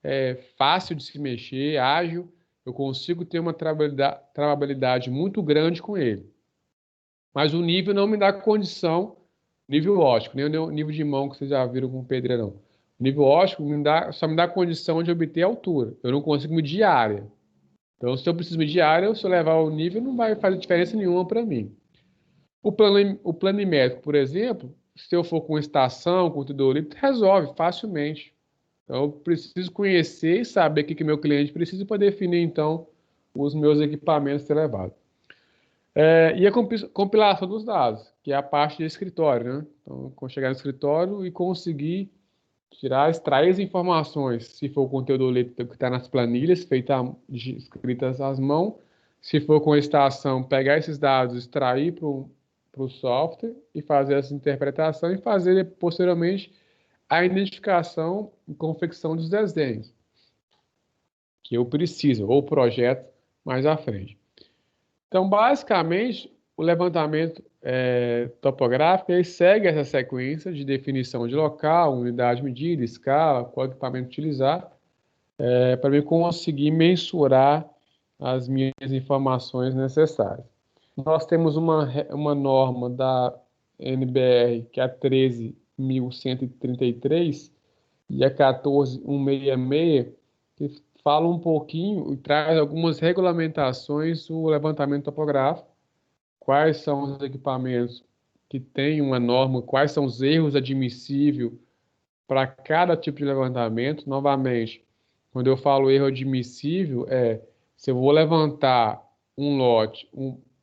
é fácil de se mexer, ágil, eu consigo ter uma trabalhabilidade muito grande com ele. Mas o nível não me dá condição, nível óptico, nem o nível de mão que vocês já viram com pedreirão. O nível óptico só me dá condição de obter altura. Eu não consigo medir área. Então, se eu preciso medir área, se eu levar o nível, não vai fazer diferença nenhuma para mim. O planimétrico, por exemplo, se eu for com estação, com teodolito, resolve facilmente. Então, eu preciso conhecer e saber o que meu cliente precisa para definir, então, os meus equipamentos elevados. E a compilação dos dados, que é a parte de escritório, né? Então, quando chegar no escritório e conseguir extrair as informações, se for o conteúdo que está nas planilhas, escritas às mãos, se for com estação, pegar esses dados, extrair para o software e fazer essa interpretação e fazer posteriormente a identificação e confecção dos desenhos que eu preciso, ou projeto mais à frente. Então, basicamente, o levantamento topográfico ele segue essa sequência de definição de local, unidade medida, escala, qual equipamento utilizar, para eu conseguir mensurar as minhas informações necessárias. Nós temos uma norma da NBR, que é a 13.133 e a 14.166, que fala um pouquinho e traz algumas regulamentações do levantamento topográfico, quais são os equipamentos que têm uma norma, quais são os erros admissíveis para cada tipo de levantamento. Novamente, quando eu falo erro admissível, se eu vou levantar um lote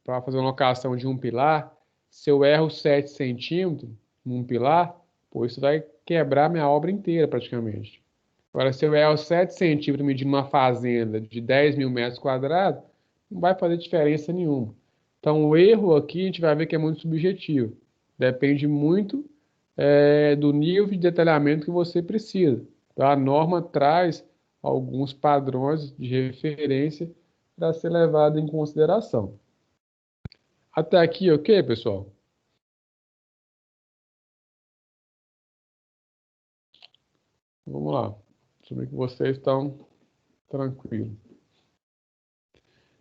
para fazer uma locação de um pilar, se eu erro 7 centímetros num pilar, isso vai quebrar minha obra inteira praticamente. Agora, se eu erro 7 centímetros medindo uma fazenda de 10 mil metros quadrados, não vai fazer diferença nenhuma. Então, o erro aqui a gente vai ver que é muito subjetivo. Depende muito do nível de detalhamento que você precisa. Então, a norma traz alguns padrões de referência para ser levado em consideração. Até aqui, ok, pessoal? Vamos lá. Deixa eu ver que vocês estão tranquilos.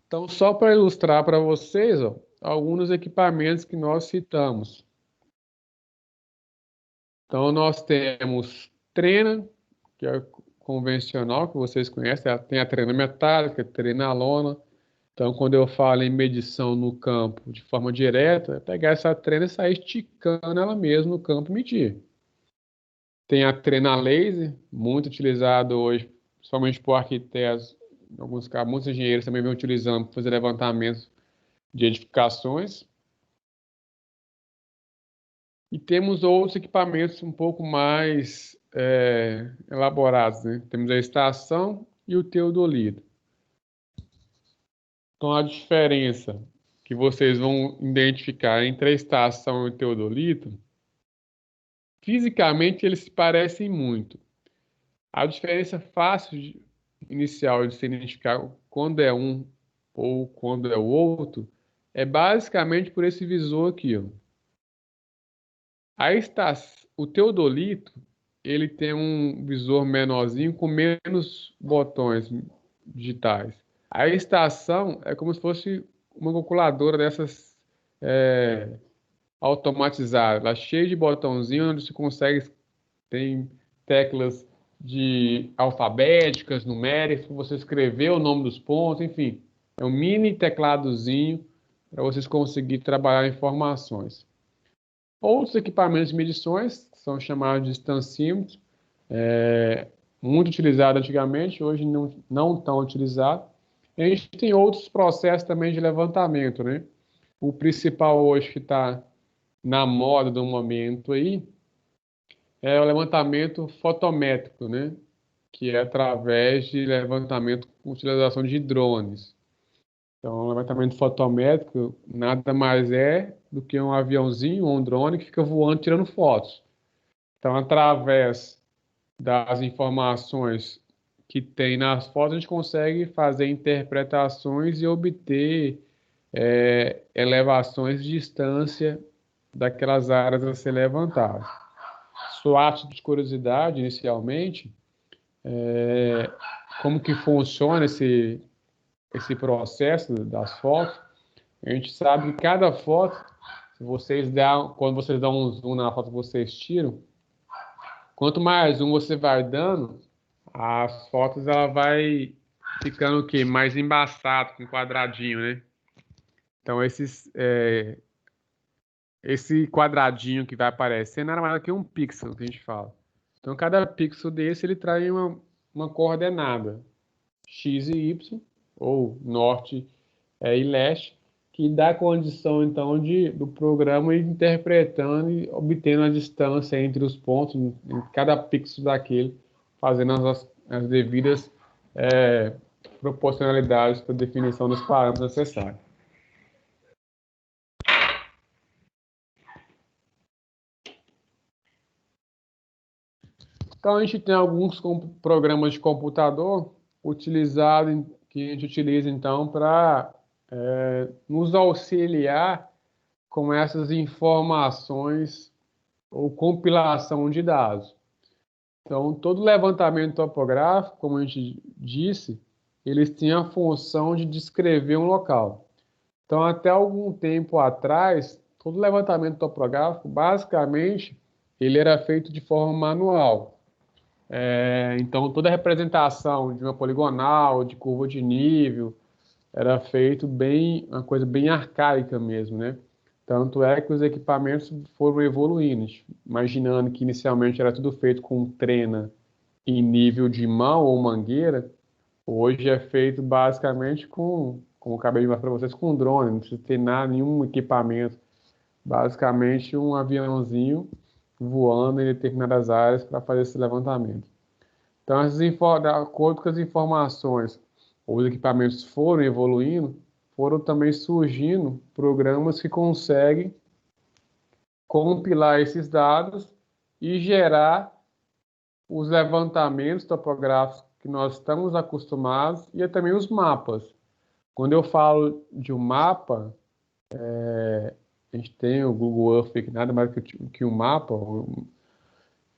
Então, só para ilustrar para vocês, alguns equipamentos que nós citamos. Então, nós temos trena, que é convencional, que vocês conhecem, tem a trena metálica, trena lona. Então, quando eu falo em medição no campo de forma direta, é pegar essa trena e sair esticando ela mesmo no campo e medir. Tem a trena laser, muito utilizado hoje, principalmente por arquitetos, em alguns casos, muitos engenheiros também vêm utilizando para fazer levantamentos de edificações. E temos outros equipamentos um pouco mais elaborados, né? Temos a estação e o teodolito. Então, a diferença que vocês vão identificar entre a estação e o teodolito, fisicamente eles se parecem muito. A diferença fácil inicial de se identificar quando é um ou quando é o outro é basicamente por esse visor aqui, ó. O teodolito, ele tem um visor menorzinho com menos botões digitais. A estação é como se fosse uma calculadora dessas automatizadas, ela é cheia de botãozinho onde você consegue, tem teclas alfabéticas, numéricas, para você escrever o nome dos pontos, enfim. É um mini tecladozinho para vocês conseguirem trabalhar informações. Outros equipamentos de medições são chamados de distancímetros, muito utilizado antigamente, hoje não tão utilizado. E a gente tem outros processos também de levantamento, né? O principal hoje que está na moda do momento aí é o levantamento fotométrico, né? Que é através de levantamento com utilização de drones. Então, o levantamento fotométrico nada mais é do que um aviãozinho ou um drone que fica voando tirando fotos. Então, através das informações que tem nas fotos, a gente consegue fazer interpretações e obter elevações de distância daquelas áreas a ser levantadas. Só a título de curiosidade, inicialmente, como que funciona esse processo das fotos. A gente sabe que cada foto, quando vocês dão um zoom na foto que vocês tiram, quanto mais zoom você vai dando, as fotos ela vai ficando o quê? Mais embaçado, com quadradinho, né? Então, esse quadradinho que vai aparecer nada mais do que um pixel, que a gente fala. Então, cada pixel desse, ele traz uma coordenada, x e y, ou norte e leste, que dá a condição, então, do programa ir interpretando e obtendo a distância entre os pontos, em cada pixel daquele, fazendo as devidas proporcionalidades para definição dos parâmetros necessários. Então, a gente tem alguns programas de computador que a gente utiliza, então, para nos auxiliar com essas informações ou compilação de dados. Então, todo levantamento topográfico, como a gente disse, eles têm a função de descrever um local. Então, até algum tempo atrás, todo levantamento topográfico, basicamente, ele era feito de forma manual. Então, toda a representação de uma poligonal, de curva de nível, era feito uma coisa bem arcaica mesmo, né? Tanto é que os equipamentos foram evoluindo, imaginando que inicialmente era tudo feito com trena em nível de mão ou mangueira, hoje é feito basicamente como eu acabei de mostrar para vocês, com drone, não precisa ter nenhum equipamento, basicamente um aviãozinho voando em determinadas áreas para fazer esse levantamento. Então, de acordo com as informações, os equipamentos foram evoluindo, foram também surgindo programas que conseguem compilar esses dados e gerar os levantamentos topográficos que nós estamos acostumados e também os mapas. Quando eu falo de um mapa, a gente tem o Google Earth, que nada mais que um mapa.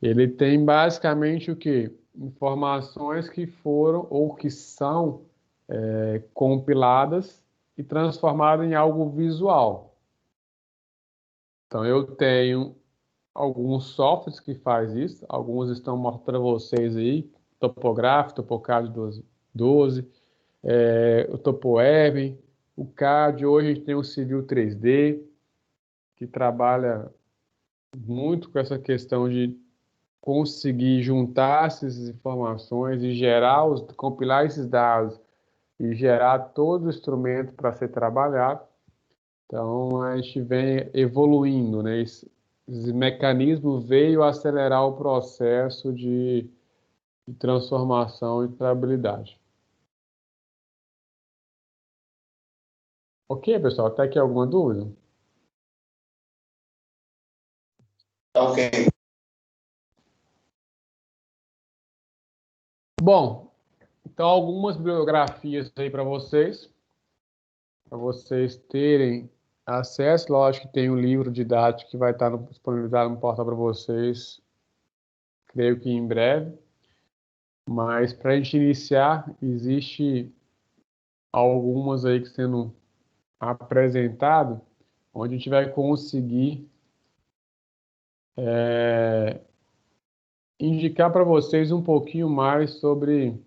Ele tem basicamente o quê? Informações que foram ou que são compiladas e transformadas em algo visual. Então, eu tenho alguns softwares que fazem isso, alguns estão mostrando para vocês aí, Topograph, Topocad 12, o TopoWeb, o CAD. Hoje a gente tem o Civil 3D, que trabalha muito com essa questão de conseguir juntar essas informações e compilar esses dados e gerar todo o instrumento para ser trabalhado. Então, a gente vem evoluindo, né? Esse mecanismo veio acelerar o processo de transformação e trabalhabilidade. Ok, pessoal? Até aqui alguma dúvida? Ok. Bom, então algumas bibliografias aí para vocês terem acesso. Lógico que tem um livro didático que vai estar disponibilizado no portal para vocês, creio que em breve. Mas para a gente iniciar, existe algumas aí que sendo apresentado, onde a gente vai conseguir indicar para vocês um pouquinho mais sobre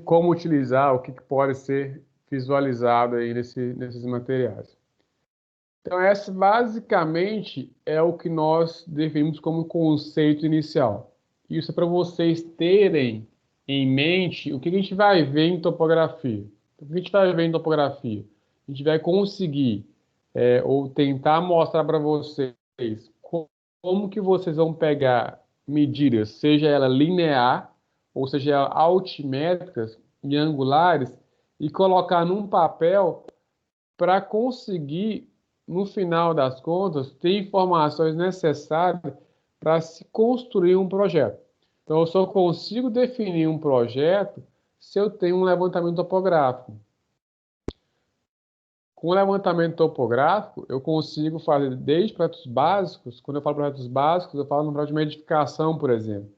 como utilizar, o que pode ser visualizado aí nesses materiais. Então, essa basicamente é o que nós definimos como conceito inicial. Isso é para vocês terem em mente o que a gente vai ver em topografia. O que a gente vai ver em topografia? A gente vai conseguir, ou tentar mostrar para vocês como que vocês vão pegar medidas, seja ela linear, ou seja ela altimétricas e angulares, e colocar num papel para conseguir no final das contas, ter informações necessárias para se construir um projeto. Então, eu só consigo definir um projeto se eu tenho um levantamento topográfico. Com o levantamento topográfico, eu consigo fazer desde projetos básicos. Quando eu falo projetos básicos, eu falo no projeto de uma edificação, por exemplo.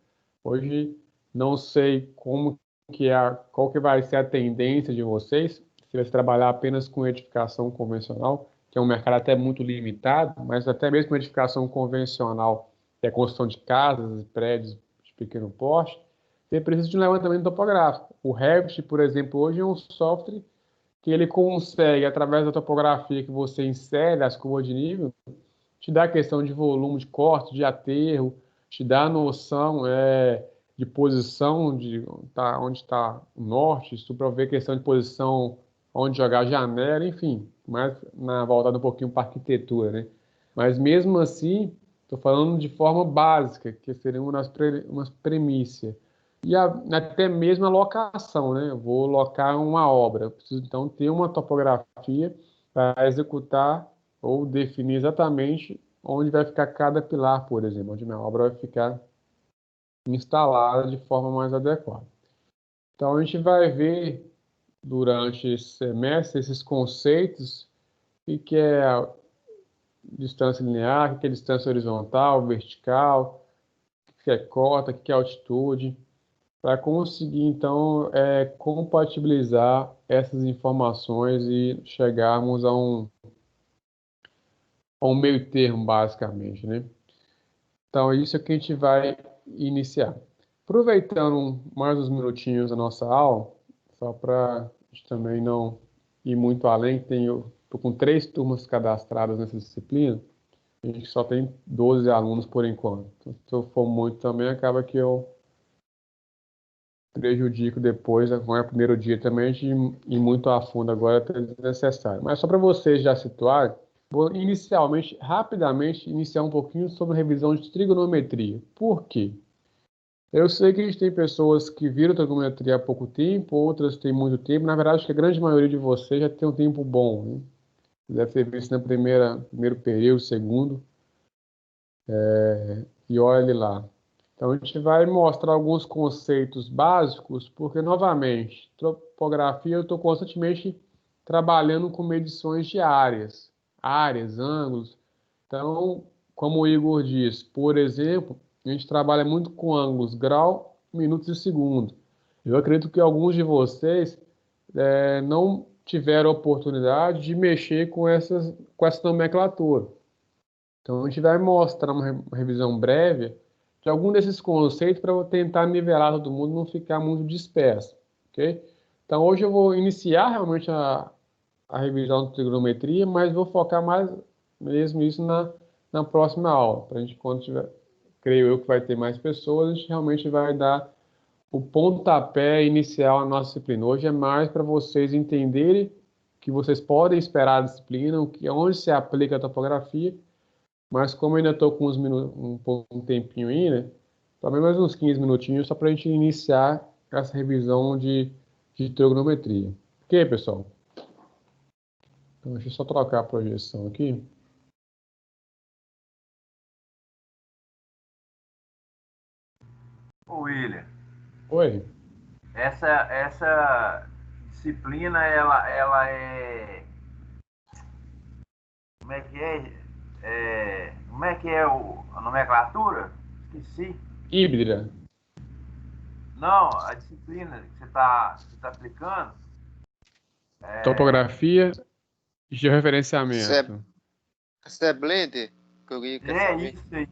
Hoje, não sei qual que vai ser a tendência de vocês, se vai trabalhar apenas com edificação convencional, que é um mercado até muito limitado, mas até mesmo com edificação convencional, que é a construção de casas e prédios de pequeno porte, você precisa de um levantamento topográfico. O Revit, por exemplo, hoje é um software que ele consegue, através da topografia que você insere, as curvas de nível, te dá a questão de volume, de corte, de aterro, te dá a noção de posição, de onde está o norte, se tu para ver questão de posição, onde jogar a janela, enfim, mais voltado um pouquinho para arquitetura, né? Mas mesmo assim, estou falando de forma básica, que seria umas premissas. E até mesmo a locação, né? Eu vou locar uma obra, eu preciso então ter uma topografia para executar ou definir exatamente onde vai ficar cada pilar, por exemplo, onde minha obra vai ficar instalada de forma mais adequada. Então, a gente vai ver durante esse semestre esses conceitos, o que é distância linear, o que é distância horizontal, vertical, o que é cota, o que é altitude, para conseguir, então, compatibilizar essas informações e chegarmos a um meio termo, basicamente, né? Então, é isso que a gente vai iniciar. Aproveitando mais uns minutinhos da nossa aula, só para a gente também não ir muito além, estou com 3 turmas cadastradas nessa disciplina, a gente só tem 12 alunos por enquanto. Então, se eu for muito também, acaba que eu prejudico depois, com o primeiro dia também, de ir muito a fundo agora, é desnecessário. Mas só para vocês já situarem, vou inicialmente, rapidamente, iniciar um pouquinho sobre revisão de trigonometria. Por quê? Eu sei que a gente tem pessoas que viram trigonometria há pouco tempo, outras têm muito tempo. Na verdade, acho que a grande maioria de vocês já tem um tempo bom, né? Deve ter visto no primeiro período, segundo, e olha lá. Então, a gente vai mostrar alguns conceitos básicos, porque, novamente, topografia, eu estou constantemente trabalhando com medições de áreas, ângulos. Então, como o Igor diz, por exemplo, a gente trabalha muito com ângulos, grau, minutos e segundo. Eu acredito que alguns de vocês não tiveram oportunidade de mexer com essa nomenclatura. Então, a gente vai mostrar uma revisão breve de algum desses conceitos para tentar nivelar todo mundo, não ficar muito disperso, ok? Então, hoje eu vou iniciar realmente a revisão de trigonometria, mas vou focar mais mesmo isso na próxima aula. Para a gente, quando tiver, creio eu que vai ter mais pessoas, a gente realmente vai dar o pontapé inicial à nossa disciplina. Hoje é mais para vocês entenderem que vocês podem esperar a disciplina, onde se aplica a topografia, mas como eu ainda estou com um tempinho aí, né? Também mais uns 15 minutinhos só para a gente iniciar essa revisão de trigonometria. Ok, pessoal? Então, deixa eu só trocar a projeção aqui. Ô, William, Oi. essa disciplina, ela é. Como é que é? Como é que é a nomenclatura? Esqueci. Híbrida. Não, a disciplina que você tá aplicando. Topografia, Isso é, georreferenciamento. isso é Blender? Que alguém quer saber? Isso aí.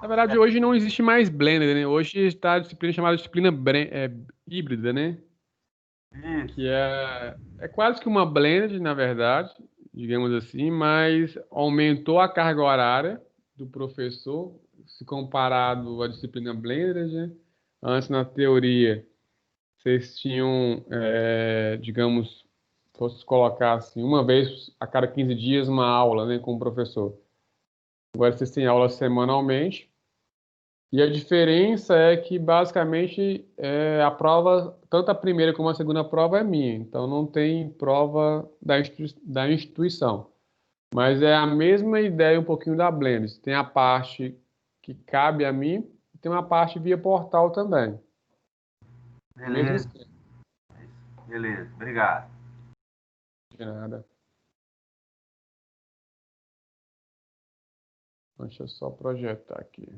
Na verdade, hoje não existe mais Blender, né? Hoje está a disciplina chamada disciplina híbrida, né? Que Isso. é quase que uma blend, na verdade, digamos assim, mas aumentou a carga horária do professor, se comparado à disciplina Blender, né? Antes, na teoria, vocês tinham, digamos, se fosse colocar assim, uma vez a cada 15 dias uma aula, né, com o professor. Agora vocês têm aula semanalmente E a diferença é que, basicamente, a prova, tanto a primeira como a segunda prova é minha. Então, não tem prova da instituição. Mas é a mesma ideia um pouquinho da Blends. Tem a parte que cabe a mim e tem uma parte via portal também. Beleza. Beleza, obrigado. De nada. Deixa eu só projetar aqui.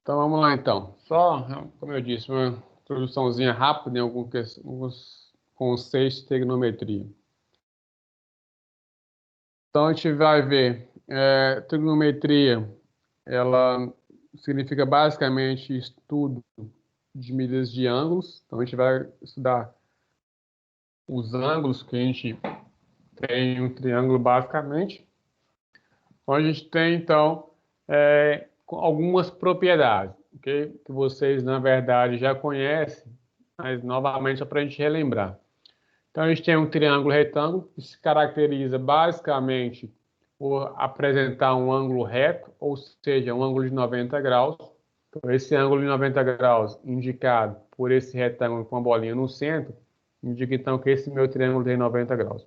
Então vamos lá então. Só, como eu disse, uma introduçãozinha rápida em alguns conceitos de trigonometria. Então a gente vai ver, trigonometria, ela significa basicamente estudo de medidas de ângulos. Então a gente vai estudar os ângulos que a gente tem em um triângulo basicamente. Então a gente tem então algumas propriedades, okay? Que vocês na verdade já conhecem, mas novamente é para a gente relembrar. Então a gente tem um triângulo retângulo que se caracteriza basicamente por apresentar um ângulo reto, ou seja, um ângulo de 90 graus. Então, esse ângulo de 90 graus indicado por esse retângulo com a bolinha no centro, indica então que esse meu triângulo tem 90 graus.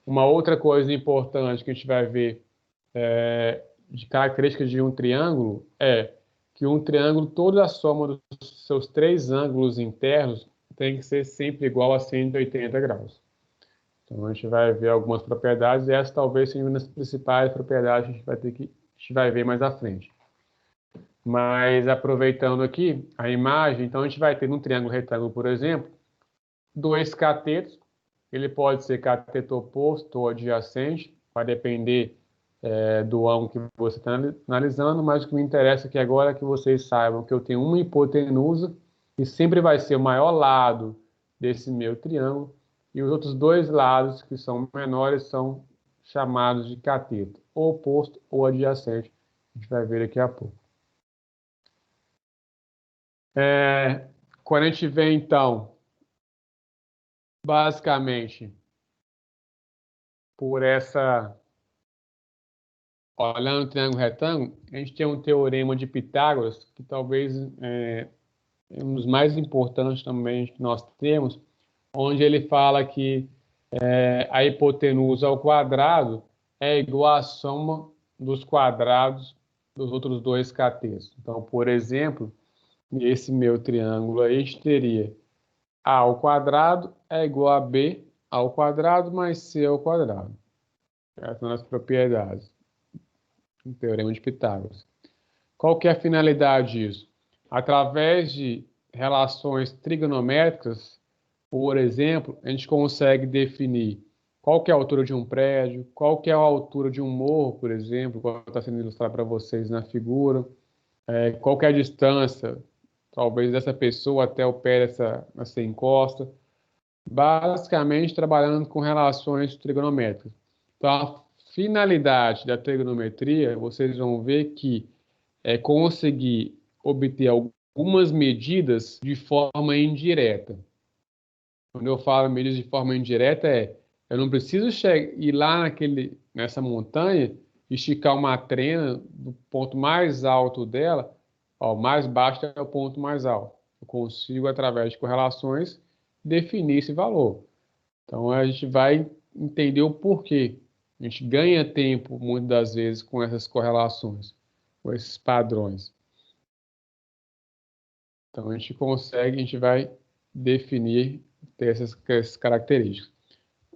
Uma outra coisa importante que a gente vai ver de características de um triângulo é que um triângulo, toda a soma dos seus três ângulos internos tem que ser sempre igual a 180 graus. Então a gente vai ver algumas propriedades e essas talvez sejam uma das principais propriedades que a gente vai ver mais à frente. Mas aproveitando aqui a imagem, então a gente vai ter num triângulo retângulo, por exemplo, dois catetos. Ele pode ser cateto oposto ou adjacente, vai depender do ângulo que você está analisando, mas o que me interessa aqui agora é que vocês saibam que eu tenho uma hipotenusa e sempre vai ser o maior lado desse meu triângulo e os outros dois lados que são menores são chamados de cateto, ou oposto ou adjacente. A gente vai ver daqui a pouco. Quando a gente vê, então, basicamente, por essa... Olhando o triângulo retângulo, a gente tem um teorema de Pitágoras, que talvez é um dos mais importantes também que nós temos, onde ele fala que a hipotenusa ao quadrado é igual à soma dos quadrados dos outros dois catetos. Então, por exemplo, nesse meu triângulo aí, a gente teria a ao quadrado é igual a b ao quadrado mais c ao quadrado. Essas são as propriedades do teorema de Pitágoras. Qual que é a finalidade disso? Através de relações trigonométricas, por exemplo, a gente consegue definir qual que é a altura de um prédio, qual que é a altura de um morro, por exemplo, como está sendo ilustrado para vocês na figura, qual que é a distância, talvez, dessa pessoa até o pé dessa encosta, basicamente trabalhando com relações trigonométricas. Então, a finalidade da trigonometria, vocês vão ver que é conseguir obter algumas medidas de forma indireta. Quando eu falo medidas de forma indireta, eu não preciso ir lá nessa montanha, esticar uma trena do ponto mais alto dela, o mais baixo é o ponto mais alto. Eu consigo, através de correlações, definir esse valor. Então, a gente vai entender o porquê. A gente ganha tempo, muitas das vezes, com essas correlações, com esses padrões. Então, a gente vai definir, ter essas características.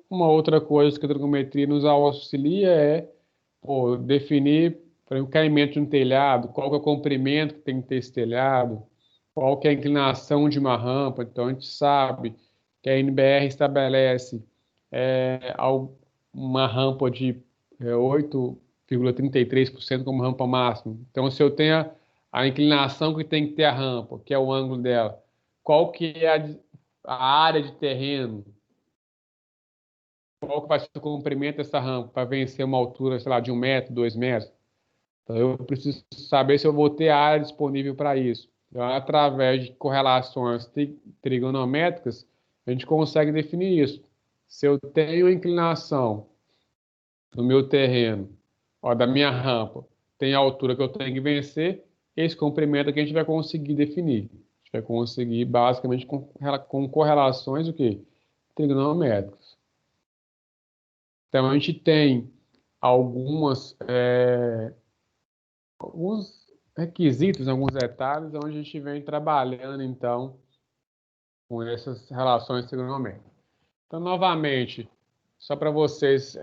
Uma outra coisa que a trigonometria nos auxilia é definir, por exemplo, o caimento de um telhado, qual que é o comprimento que tem que ter esse telhado, qual que é a inclinação de uma rampa. Então, a gente sabe que a NBR estabelece uma rampa de 8,33% como rampa máxima. Então, se eu tenho a inclinação que tem que ter a rampa, que é o ângulo dela, qual que é a área de terreno, qual que vai ser o comprimento dessa rampa para vencer uma altura, sei lá, de 1 metro, 2 metros. Então, eu preciso saber se eu vou ter área disponível para isso. Então, através de correlações trigonométricas, a gente consegue definir isso. Se eu tenho inclinação no meu terreno, da minha rampa, tem a altura que eu tenho que vencer, esse comprimento aqui a gente vai conseguir definir. A gente vai conseguir, basicamente, com correlações o quê? Trigonométricas. Então, a gente tem alguns requisitos, alguns detalhes, onde a gente vem trabalhando, então, com essas relações trigonométricas. Então, novamente, só para vocês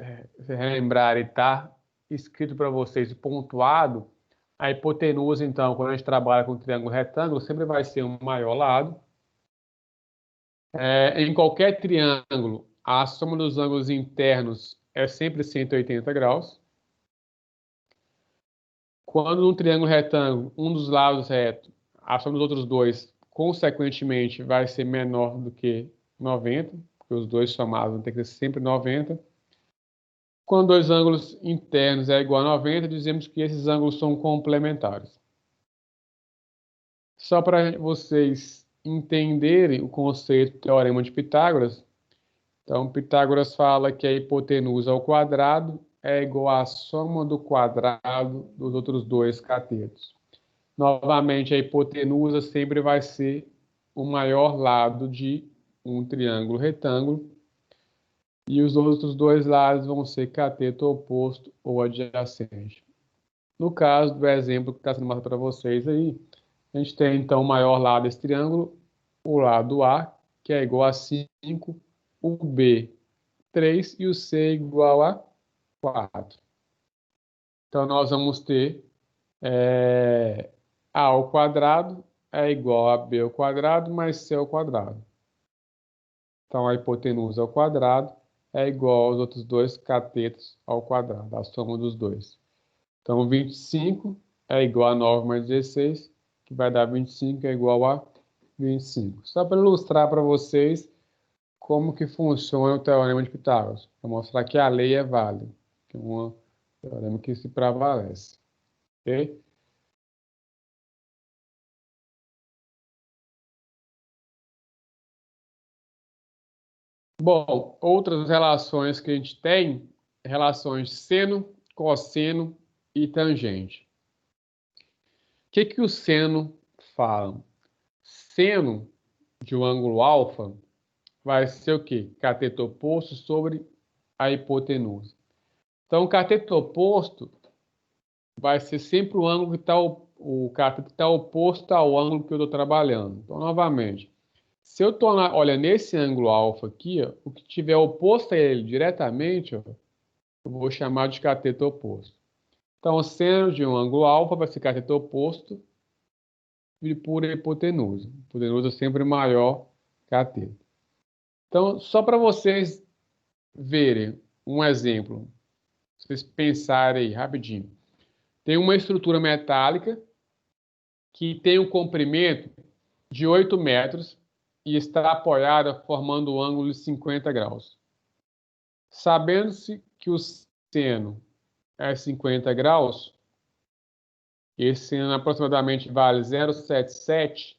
relembrarem, tá escrito para vocês pontuado, a hipotenusa, então, quando a gente trabalha com triângulo retângulo, sempre vai ser um maior lado. Em qualquer triângulo, a soma dos ângulos internos é sempre 180 graus. Quando num triângulo retângulo, um dos lados reto, a soma dos outros dois, consequentemente, vai ser menor do que 90, porque os dois somados vão ter que ser sempre 90. Quando dois ângulos internos é igual a 90, dizemos que esses ângulos são complementares. Só para vocês entenderem o conceito do teorema de Pitágoras, então Pitágoras fala que a hipotenusa ao quadrado é igual à soma do quadrado dos outros dois catetos. Novamente, a hipotenusa sempre vai ser o maior lado de um triângulo retângulo e os outros dois lados vão ser cateto oposto ou adjacente. No caso do exemplo que está sendo mostrado para vocês aí, a gente tem então o maior lado desse triângulo, o lado A, que é igual a 5, o B 3 e o C igual a 4. Então, nós vamos ter A ao quadrado é igual a B ao quadrado mais C ao quadrado. Então, a hipotenusa ao quadrado é igual aos outros dois catetos ao quadrado, a soma dos dois. Então, 25 é igual a 9 mais 16, que vai dar 25, é igual a 25. Só para ilustrar para vocês como que funciona o teorema de Pitágoras, para mostrar que a lei é válida, que é um teorema que se prevalece. Ok? Bom, outras relações que a gente tem, relações seno, cosseno e tangente. O que o seno fala? Seno de um ângulo alfa vai ser o quê? Cateto oposto sobre a hipotenusa. Então, o cateto oposto vai ser sempre o ângulo que está o cateto que está oposto ao ângulo que eu estou trabalhando. Então, novamente, se eu estou, olha, nesse ângulo alfa aqui, ó, o que tiver oposto a ele diretamente, ó, eu vou chamar de cateto oposto. Então, o seno de um ângulo alfa vai ser cateto oposto por hipotenusa. Hipotenusa sempre maior cateto. Então, só para vocês verem um exemplo, vocês pensarem aí rapidinho. Tem uma estrutura metálica que tem um comprimento de 8 metros e está apoiada formando um ângulo de 50 graus. Sabendo-se que o seno é 50 graus, esse seno aproximadamente vale 0,77,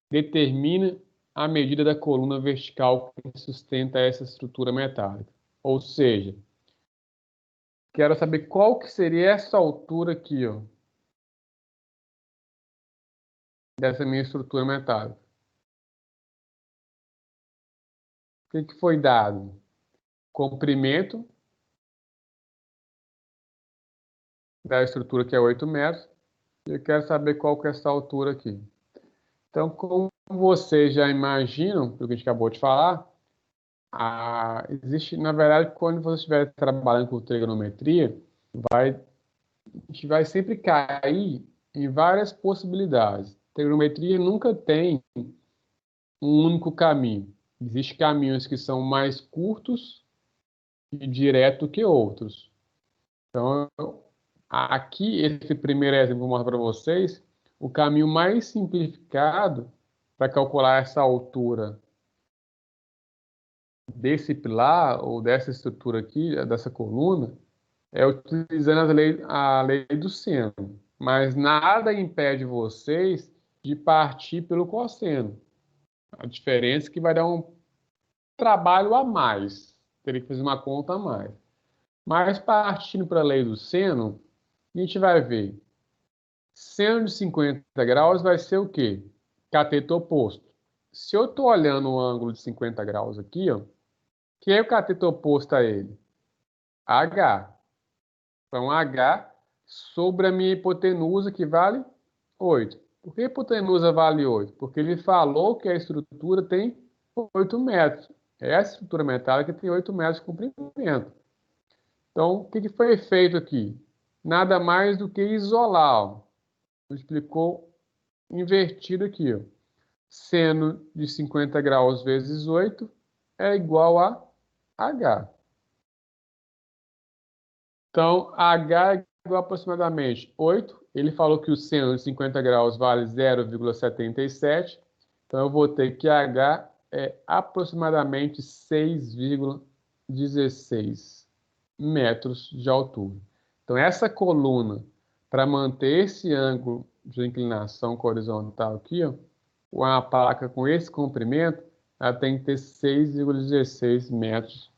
determina a medida da coluna vertical que sustenta essa estrutura metálica. Ou seja, quero saber qual que seria essa altura aqui, ó, dessa minha estrutura metálica. O que foi dado? Comprimento da estrutura, que é 8 metros, e eu quero saber qual que é essa altura aqui. Então, como vocês já imaginam, pelo que a gente acabou de falar, existe, na verdade, quando você estiver trabalhando com trigonometria, a gente vai sempre cair em várias possibilidades. Trigonometria nunca tem um único caminho. Existem caminhos que são mais curtos e direto que outros. Então, aqui, esse primeiro exemplo que eu vou mostrar para vocês, o caminho mais simplificado para calcular essa altura desse pilar ou dessa estrutura aqui, dessa coluna, é utilizando a lei do seno. Mas nada impede vocês de partir pelo cosseno. A diferença é que vai dar um trabalho a mais. Teria que fazer uma conta a mais. Mas partindo para a lei do seno, a gente vai ver. Seno de 50 graus vai ser o quê? Cateto oposto. Se eu estou olhando um ângulo de 50 graus aqui, ó, que é o cateto oposto a ele? H. Então, H sobre a minha hipotenusa, que vale 8. Por que a hipotenusa vale 8? Porque ele falou que a estrutura tem 8 metros. Essa estrutura metálica tem 8 metros de comprimento. Então, o que foi feito aqui? Nada mais do que isolar. Ó. Explicou invertido aqui. Ó. Seno de 50 graus vezes 8 é igual a H. Então, H é igual a aproximadamente 8. Ele falou que o seno de 50 graus vale 0,77. Então, eu vou ter que H é aproximadamente 6,16 metros de altura. Então, essa coluna, para manter esse ângulo de inclinação horizontal aqui, ó, uma placa com esse comprimento, ela tem que ter 6,16 metros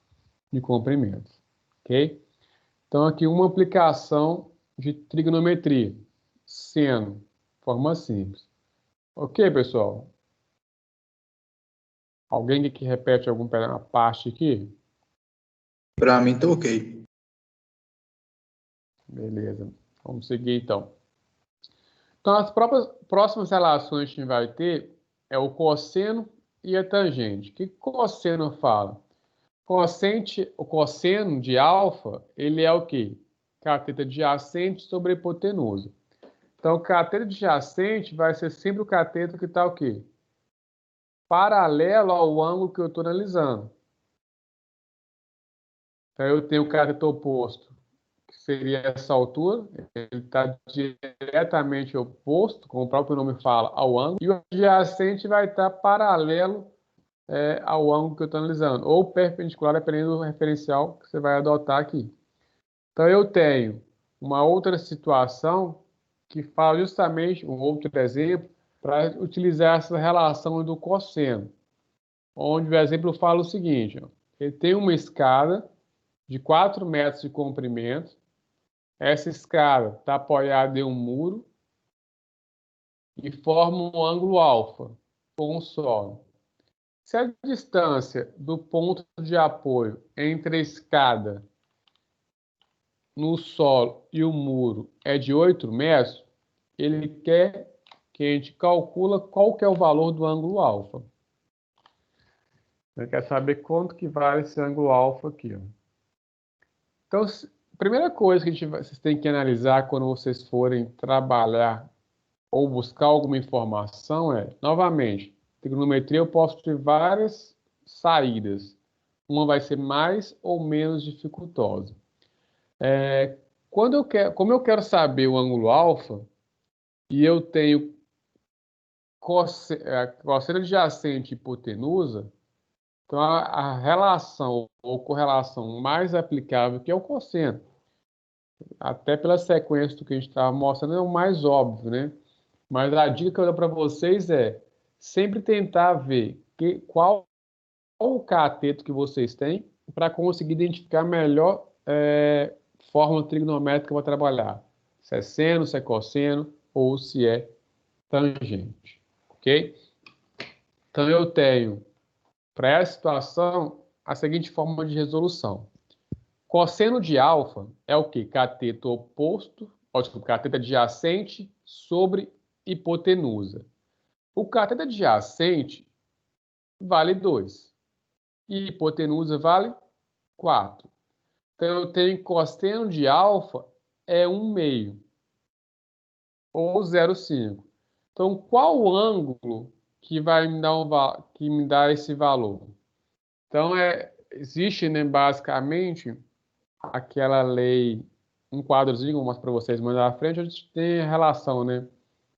de comprimento. Ok? Então, aqui uma aplicação de trigonometria. Seno, forma simples. Ok, pessoal? Alguém que repete alguma parte aqui? Para mim, tá ok. Beleza. Vamos seguir, então. Então, as próximas relações que a gente vai ter é o cosseno e a tangente. O que cosseno fala? O cosseno de alfa, ele é o quê? Cateto adjacente sobre a hipotenusa. Então, o cateto adjacente vai ser sempre o cateto que está o quê? Paralelo ao ângulo que eu estou analisando. Então, eu tenho o cateto oposto, que seria essa altura. Ele está diretamente oposto, como o próprio nome fala, ao ângulo. E o adjacente vai estar paralelo ao ângulo que eu estou analisando. Ou perpendicular, dependendo do referencial que você vai adotar aqui. Então, eu tenho uma outra situação que fala justamente, um outro exemplo, para utilizar essa relação do cosseno. Onde o exemplo fala o seguinte, ó, ele tem uma escada de 4 metros de comprimento, essa escada está apoiada em um muro e forma um ângulo alfa com o solo. Se a distância do ponto de apoio entre a escada no solo e o muro é de 8 metros, ele quer que a gente calcula qual que é o valor do ângulo alfa. Ele quer saber quanto que vale esse ângulo alfa aqui. Ó. Então, a primeira coisa que vocês têm que analisar quando vocês forem trabalhar ou buscar alguma informação é, novamente, trigonometria eu posso ter várias saídas. Uma vai ser mais ou menos dificultosa. Como eu quero saber o ângulo alfa, e eu tenho cosseno adjacente e hipotenusa, então a relação ou correlação mais aplicável que é o cosseno. Até pela sequência do que a gente estava mostrando, é o mais óbvio, né? Mas a dica que eu dou para vocês é sempre tentar ver qual o cateto que vocês têm para conseguir identificar a melhor fórmula trigonométrica para trabalhar. Se é seno, se é cosseno ou se é tangente. Ok? Então eu tenho, para essa situação, a seguinte forma de resolução. Cosseno de alfa é o quê? Cateto oposto, cateto adjacente sobre hipotenusa. O cateto adjacente vale 2. E hipotenusa vale 4. Então, eu tenho cosseno de alfa é 1/2. Ou 0,5. Então, qual o ângulo que vai me dar esse valor? Então, existe, né, basicamente, aquela lei, um quadrozinho, vou mostrar para vocês mais à frente, onde tem a relação, né?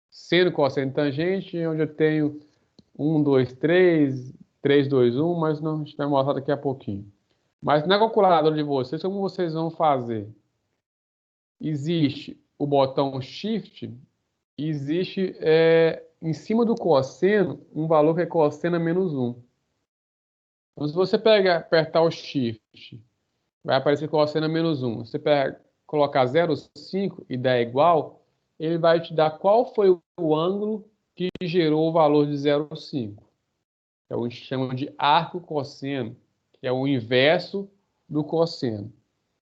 Seno, cosseno, tangente, onde eu tenho 1, 2, 3, 3, 2, 1, mas não, a gente vai mostrar daqui a pouquinho. Mas na calculadora de vocês, como vocês vão fazer? Existe o botão Shift, e existe em cima do cosseno um valor que é cosseno menos 1. Então, se você apertar o Shift, vai aparecer cosseno menos 1. Se você colocar 0,5 e der igual, ele vai te dar qual foi o ângulo que gerou o valor de 0,5. É o que a gente chama de arco cosseno, que é o inverso do cosseno.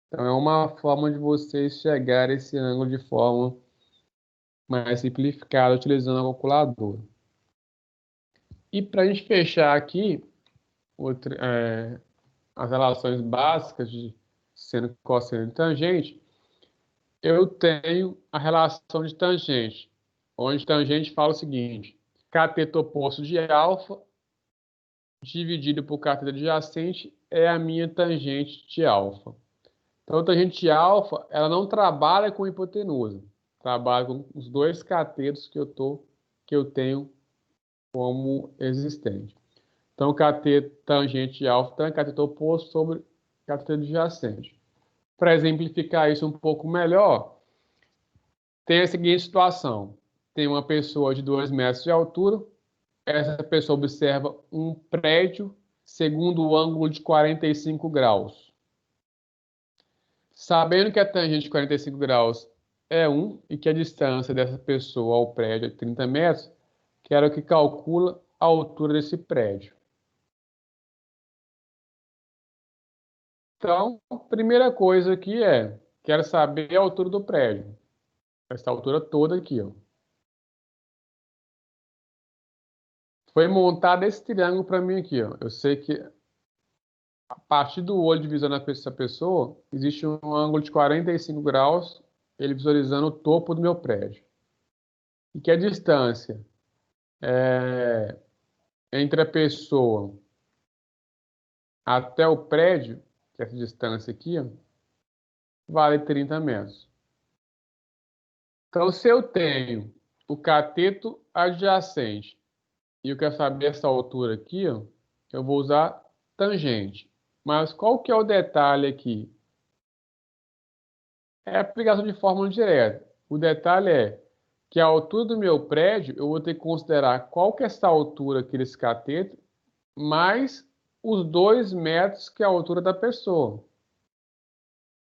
Então, é uma forma de vocês chegar a esse ângulo de forma mais simplificada, utilizando a calculadora. E para a gente fechar aqui, as relações básicas de seno, cosseno e tangente, eu tenho a relação de tangente, onde tangente fala o seguinte: cateto oposto de alfa dividido por cateto adjacente é a minha tangente de alfa. Então, a tangente de alfa, ela não trabalha com hipotenusa, trabalha com os dois catetos que eu tenho como existente. Então, cateto tangente de alfa então, é cateto oposto sobre cateto adjacente. Para exemplificar isso um pouco melhor, tem a seguinte situação. Tem uma pessoa de 2 metros de altura, essa pessoa observa um prédio segundo o ângulo de 45 graus. Sabendo que a tangente de 45 graus é 1 e que a distância dessa pessoa ao prédio é 30 metros, quero que calcula a altura desse prédio. Então, a primeira coisa aqui quero saber a altura do prédio. Essa altura toda aqui, ó. Foi montado esse triângulo para mim aqui, ó. Eu sei que a partir do olho divisando essa pessoa, existe um ângulo de 45 graus, ele visualizando o topo do meu prédio. E que a distância entre a pessoa até o prédio, que é essa distância aqui, ó, vale 30 metros. Então, se eu tenho o cateto adjacente e eu quero saber essa altura aqui, ó, eu vou usar tangente. Mas qual que é o detalhe aqui? É a aplicação de fórmula direta. O detalhe é que a altura do meu prédio, eu vou ter que considerar qual que é essa altura aqui desse cateto, mais os 2 metros que é a altura da pessoa.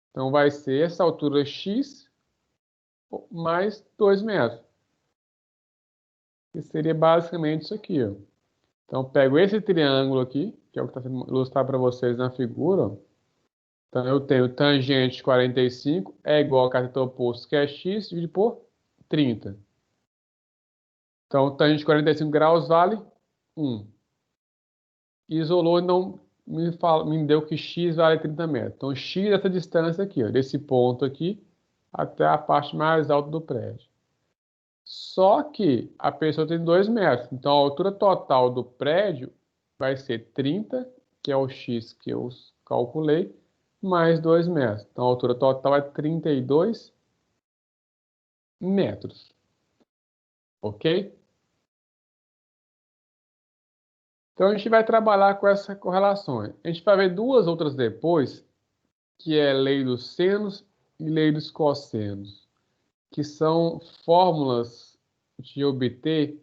Então, vai ser essa altura x mais 2 metros. Que seria basicamente isso aqui, ó. Então, eu pego esse triângulo aqui, que é o que está sendo ilustrado para vocês na figura, ó. Então, eu tenho tangente de 45 é igual a cateto oposto, que é x, dividido por 30. Então, tangente de 45 graus vale 1. Isolou e não me deu que x vale 30 metros. Então, x é essa distância aqui, ó, desse ponto aqui até a parte mais alta do prédio. Só que a pessoa tem 2 metros. Então, a altura total do prédio vai ser 30, que é o x que eu calculei, mais 2 metros. Então, a altura total é 32 metros. Ok? Então, a gente vai trabalhar com essa correlação. A gente vai ver duas outras depois, que é lei dos senos e lei dos cossenos, que são fórmulas de obter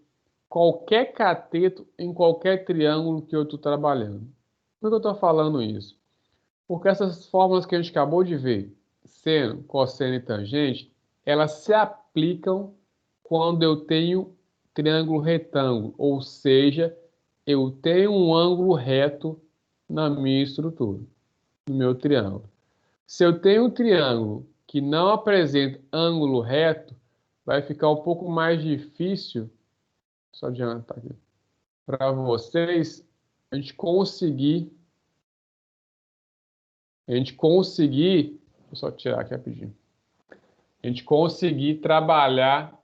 qualquer cateto em qualquer triângulo que eu estou trabalhando. Por que eu estou falando isso? Porque essas fórmulas que a gente acabou de ver, seno, cosseno e tangente, elas se aplicam quando eu tenho triângulo retângulo, ou seja, eu tenho um ângulo reto na minha estrutura, no meu triângulo. Se eu tenho um triângulo que não apresenta ângulo reto, vai ficar um pouco mais difícil Só adiantar aqui. Para vocês, a gente conseguir, vou só tirar aqui rapidinho, a gente conseguir trabalhar,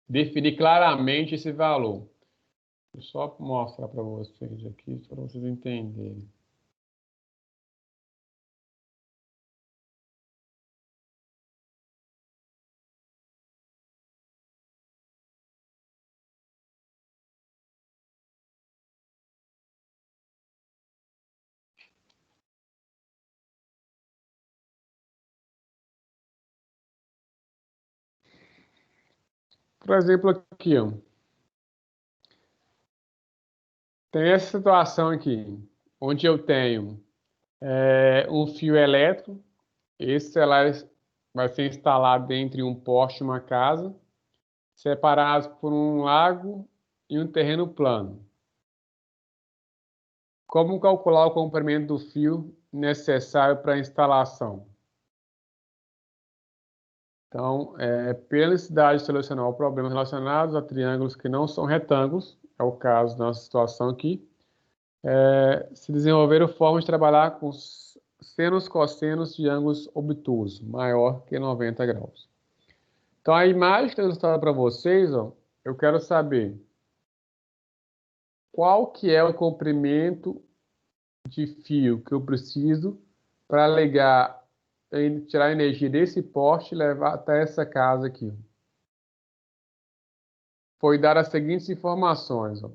definir claramente esse valor. Vou só mostrar para vocês aqui, para vocês entenderem. Por exemplo, aqui, ó, tem essa situação aqui, onde eu tenho um fio elétrico, esse vai ser instalado entre um poste e uma casa, separados por um lago e um terreno plano. Como calcular o comprimento do fio necessário para a instalação? Então, pela necessidade de solucionar problemas relacionados a triângulos que não são retângulos, é o caso da nossa situação aqui, se desenvolveram formas de trabalhar com senos e cossenos de ângulos obtusos, maior que 90 graus. Então, a imagem que eu estou para vocês, ó, eu quero saber qual que é o comprimento de fio que eu preciso para ligar, tirar a energia desse poste e levar até essa casa aqui. Foi dar as seguintes informações. Ó.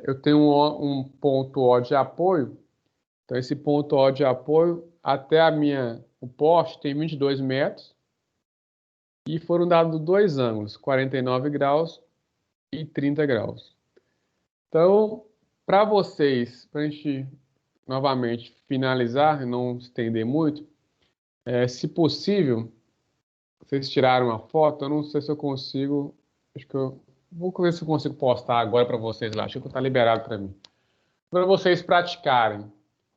Eu tenho um ponto O de apoio. Então, esse ponto O de apoio até o poste tem 22 metros. E foram dados dois ângulos, 49 graus e 30 graus. Então, para vocês, para a gente novamente finalizar e não estender muito, se possível, vocês tiraram uma foto, eu não sei se eu consigo, acho que eu vou ver se eu consigo postar agora para vocês lá, acho que está liberado para mim. Para vocês praticarem,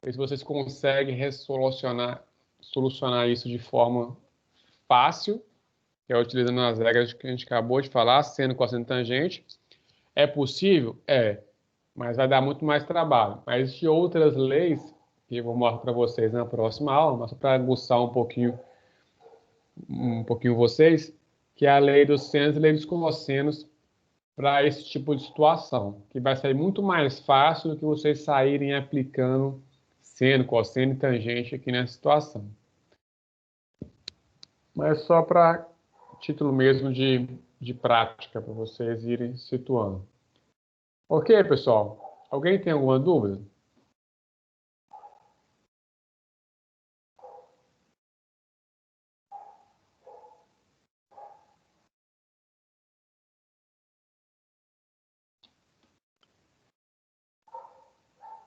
ver se vocês conseguem solucionar isso de forma fácil, que é utilizando as regras que a gente acabou de falar, seno, cosseno, tangente. É possível? É, mas vai dar muito mais trabalho. Mas existem outras leis, que eu vou mostrar para vocês na próxima aula, mas para aguçar um pouquinho vocês, que é a lei dos senos e a lei dos cossenos para esse tipo de situação, que vai sair muito mais fácil do que vocês saírem aplicando seno, cosseno e tangente aqui nessa situação. Mas só para título mesmo de prática, para vocês irem situando. Ok, pessoal? Alguém tem alguma dúvida?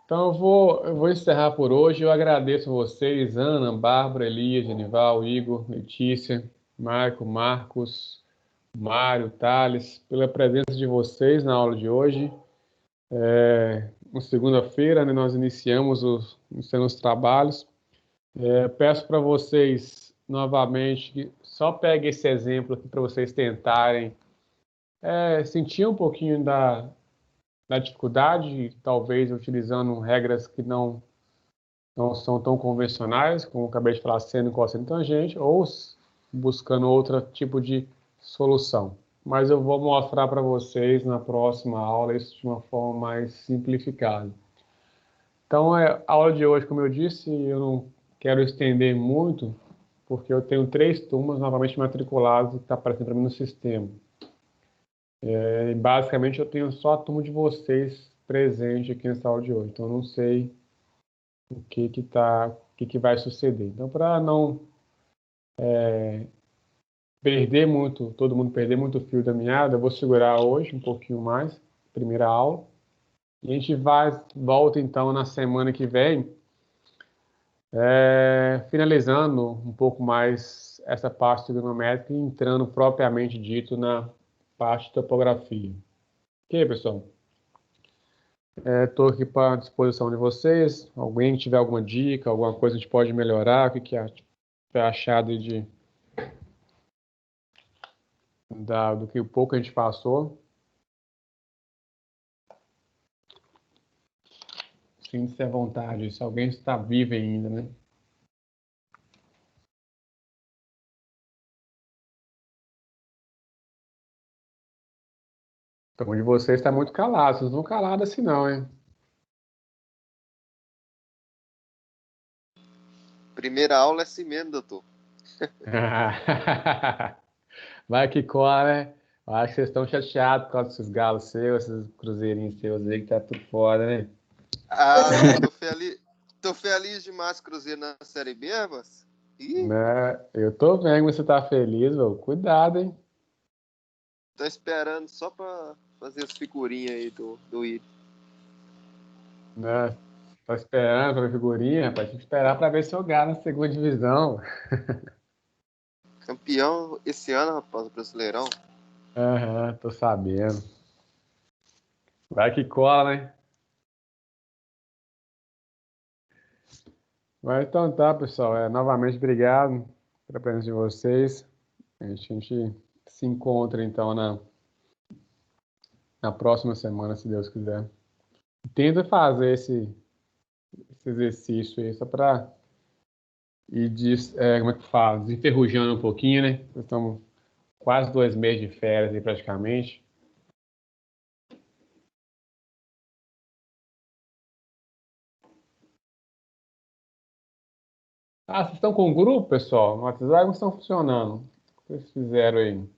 Então, eu vou encerrar por hoje. Eu agradeço a vocês, Ana, Bárbara, Elias, Genival, Igor, Letícia, Marco, Marcos, Mário, Thales, pela presença de vocês na aula de hoje. Na segunda-feira, né, nós iniciamos os trabalhos. Peço para vocês, novamente, que só peguem esse exemplo aqui para vocês tentarem sentir um pouquinho da dificuldade, talvez utilizando regras que não são tão convencionais, como eu acabei de falar, seno, cosseno, tangente, ou buscando outro tipo de solução. Mas eu vou mostrar para vocês na próxima aula isso de uma forma mais simplificada. Então, a aula de hoje, como eu disse, eu não quero estender muito, porque eu tenho 3 turmas novamente matriculadas que está aparecendo para mim no sistema. Basicamente, eu tenho só a turma de vocês presente aqui nessa aula de hoje. Então, eu não sei o que vai suceder. Então, para não perder muito, todo mundo perder muito o fio da meada, eu vou segurar hoje um pouquinho mais, primeira aula. E a gente volta então na semana que vem, finalizando um pouco mais essa parte trigonométrica e entrando propriamente dito na parte de topografia. Ok, pessoal? Estou aqui para a disposição de vocês. Alguém tiver alguma dica, alguma coisa que a gente pode melhorar, o que tiver achado de do que o pouco a gente passou. Sinta-se à vontade, se alguém está vivo ainda, né? Então, um de vocês está muito calado, vocês não vão calados assim não, hein? Primeira aula é assim mesmo, doutor. Vai que cola, né? Eu acho que vocês estão chateados por causa desses galos seus, esses cruzeirinhos seus aí, que tá tudo foda, né? Ah, tô feliz demais, Cruzeiro na Série B, mas... Né? Eu tô vendo que você tá feliz, meu. Cuidado, hein? Tô esperando só pra fazer as figurinhas aí do Ito. Né? Tá esperando pra ver figurinha, rapaz? Tem que esperar pra ver se eu ganho na segunda divisão. Campeão esse ano, rapaz, Brasileirão. Aham, tô sabendo. Vai que cola, né? Mas então tá, pessoal. Novamente, obrigado pela presença de vocês. A gente se encontra então na próxima semana, se Deus quiser. Tenta fazer esse exercício aí, só para ir, como é que fala? Desenferrujando um pouquinho, né? Nós estamos quase 2 meses de férias aí, praticamente. Ah, vocês estão com um grupo, pessoal? No WhatsApp não estão funcionando. O que vocês fizeram aí?